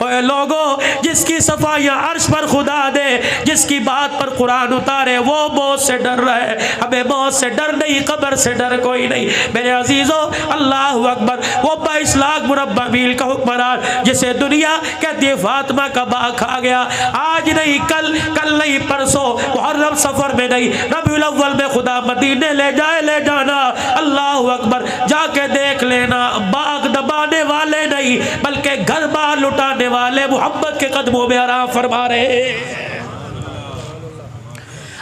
और लोगों जिसकी सफाइयाँ अर्श पर खुदा दे, जिसकी बात पर कुरान उतारे, वो मौत से डर रहे। हमें मौत से डर नहीं, कब्र से डर कोई नहीं। मेरे अजीजों अल्लाह अकबर, वो 22 लाख मुरब्बा मील का हुक्मरान जिसे दुनिया कहती है फातिमा का बाग खा गया, आज नहीं कल, कल नहीं परसों, मुहर्रम सफर में नहीं, रबीउल अव्वल में खुदा मदीने ले जाए, ले जाना। अल्लाह अकबर, जाके देख लेना, बाग दबाने वाले नहीं बल्कि घर बार लुटाने वाले मोहब्बत के कदमों में आराम फरमा रहे।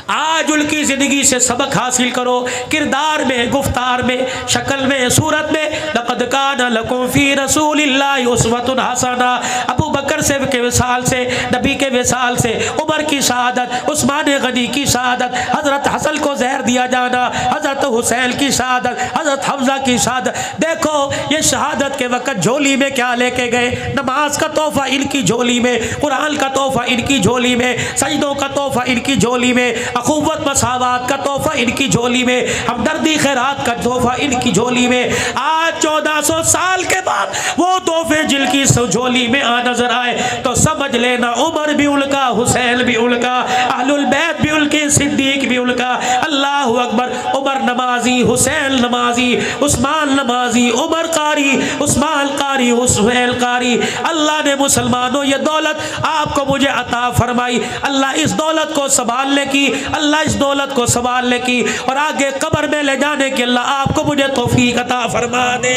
आज उनकी ज़िंदगी से सबक हासिल करो, किरदार में, गुफ्तार में, शक्ल में, सूरत में। लक़द काना लकुम फ़ी रसूलिल्लाहि उस्वतुन हसना। अबू बकर से के विसाल से, नबी के विसाल से, उमर की शहादत, उस्मान गनी की शहादत, हज़रत हसन को जहर दिया जाना, हज़रत हुसैन की शहादत, हज़रत हमज़ा की शहादत। देखो ये शहादत के वक़्त झोली में क्या लेके गए? नमाज का तोहफ़ा इनकी झोली में, कुरान का तोहफ़ा इनकी झोली में, सजदों का तोहफ़ा इनकी झोली में, अखुवत मसावत का तोहफा इनकी झोली में, हमदर्दी खैरात का तोहफा इनकी झोली में। आज 1400 साल के बाद वो तोहफे जिनकी झोली में आ नजर आए तो समझ लेना उमर भी उनका, हुसैन भी उनका, अहलुल बैत भी उनके, सिद्दीक भी उनका। अल्लाह अकबर, उमर नमाजी, हुसैन नमाजी, उस्मान नमाजी, उमर कारी, उस्मान कारी, हुसैन कारी। अल्लाह ने मुसलमानों ये दौलत आपको मुझे अता फरमाई। अल्लाह इस दौलत को संभालने की, अल्लाह इस दौलत को संभालने की और आगे कब्र में ले जाने की अल्लाह आपको मुझे तौफीक अता फरमा दे।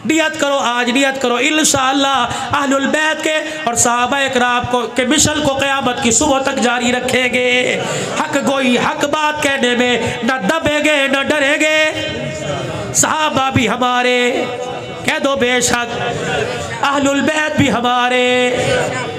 नियत करो, आज नियत करो इंशाअल्लाह अहलुल बैत के और सहाबाए किराम को के मिशन को क़यामत की सुबह तक जारी रखेंगे। हक गोई, हक बात कहने में न दबेंगे न डरेंगे। सहाबा भी हमारे, कह दो बेशक, अहलुल बैत भी हमारे।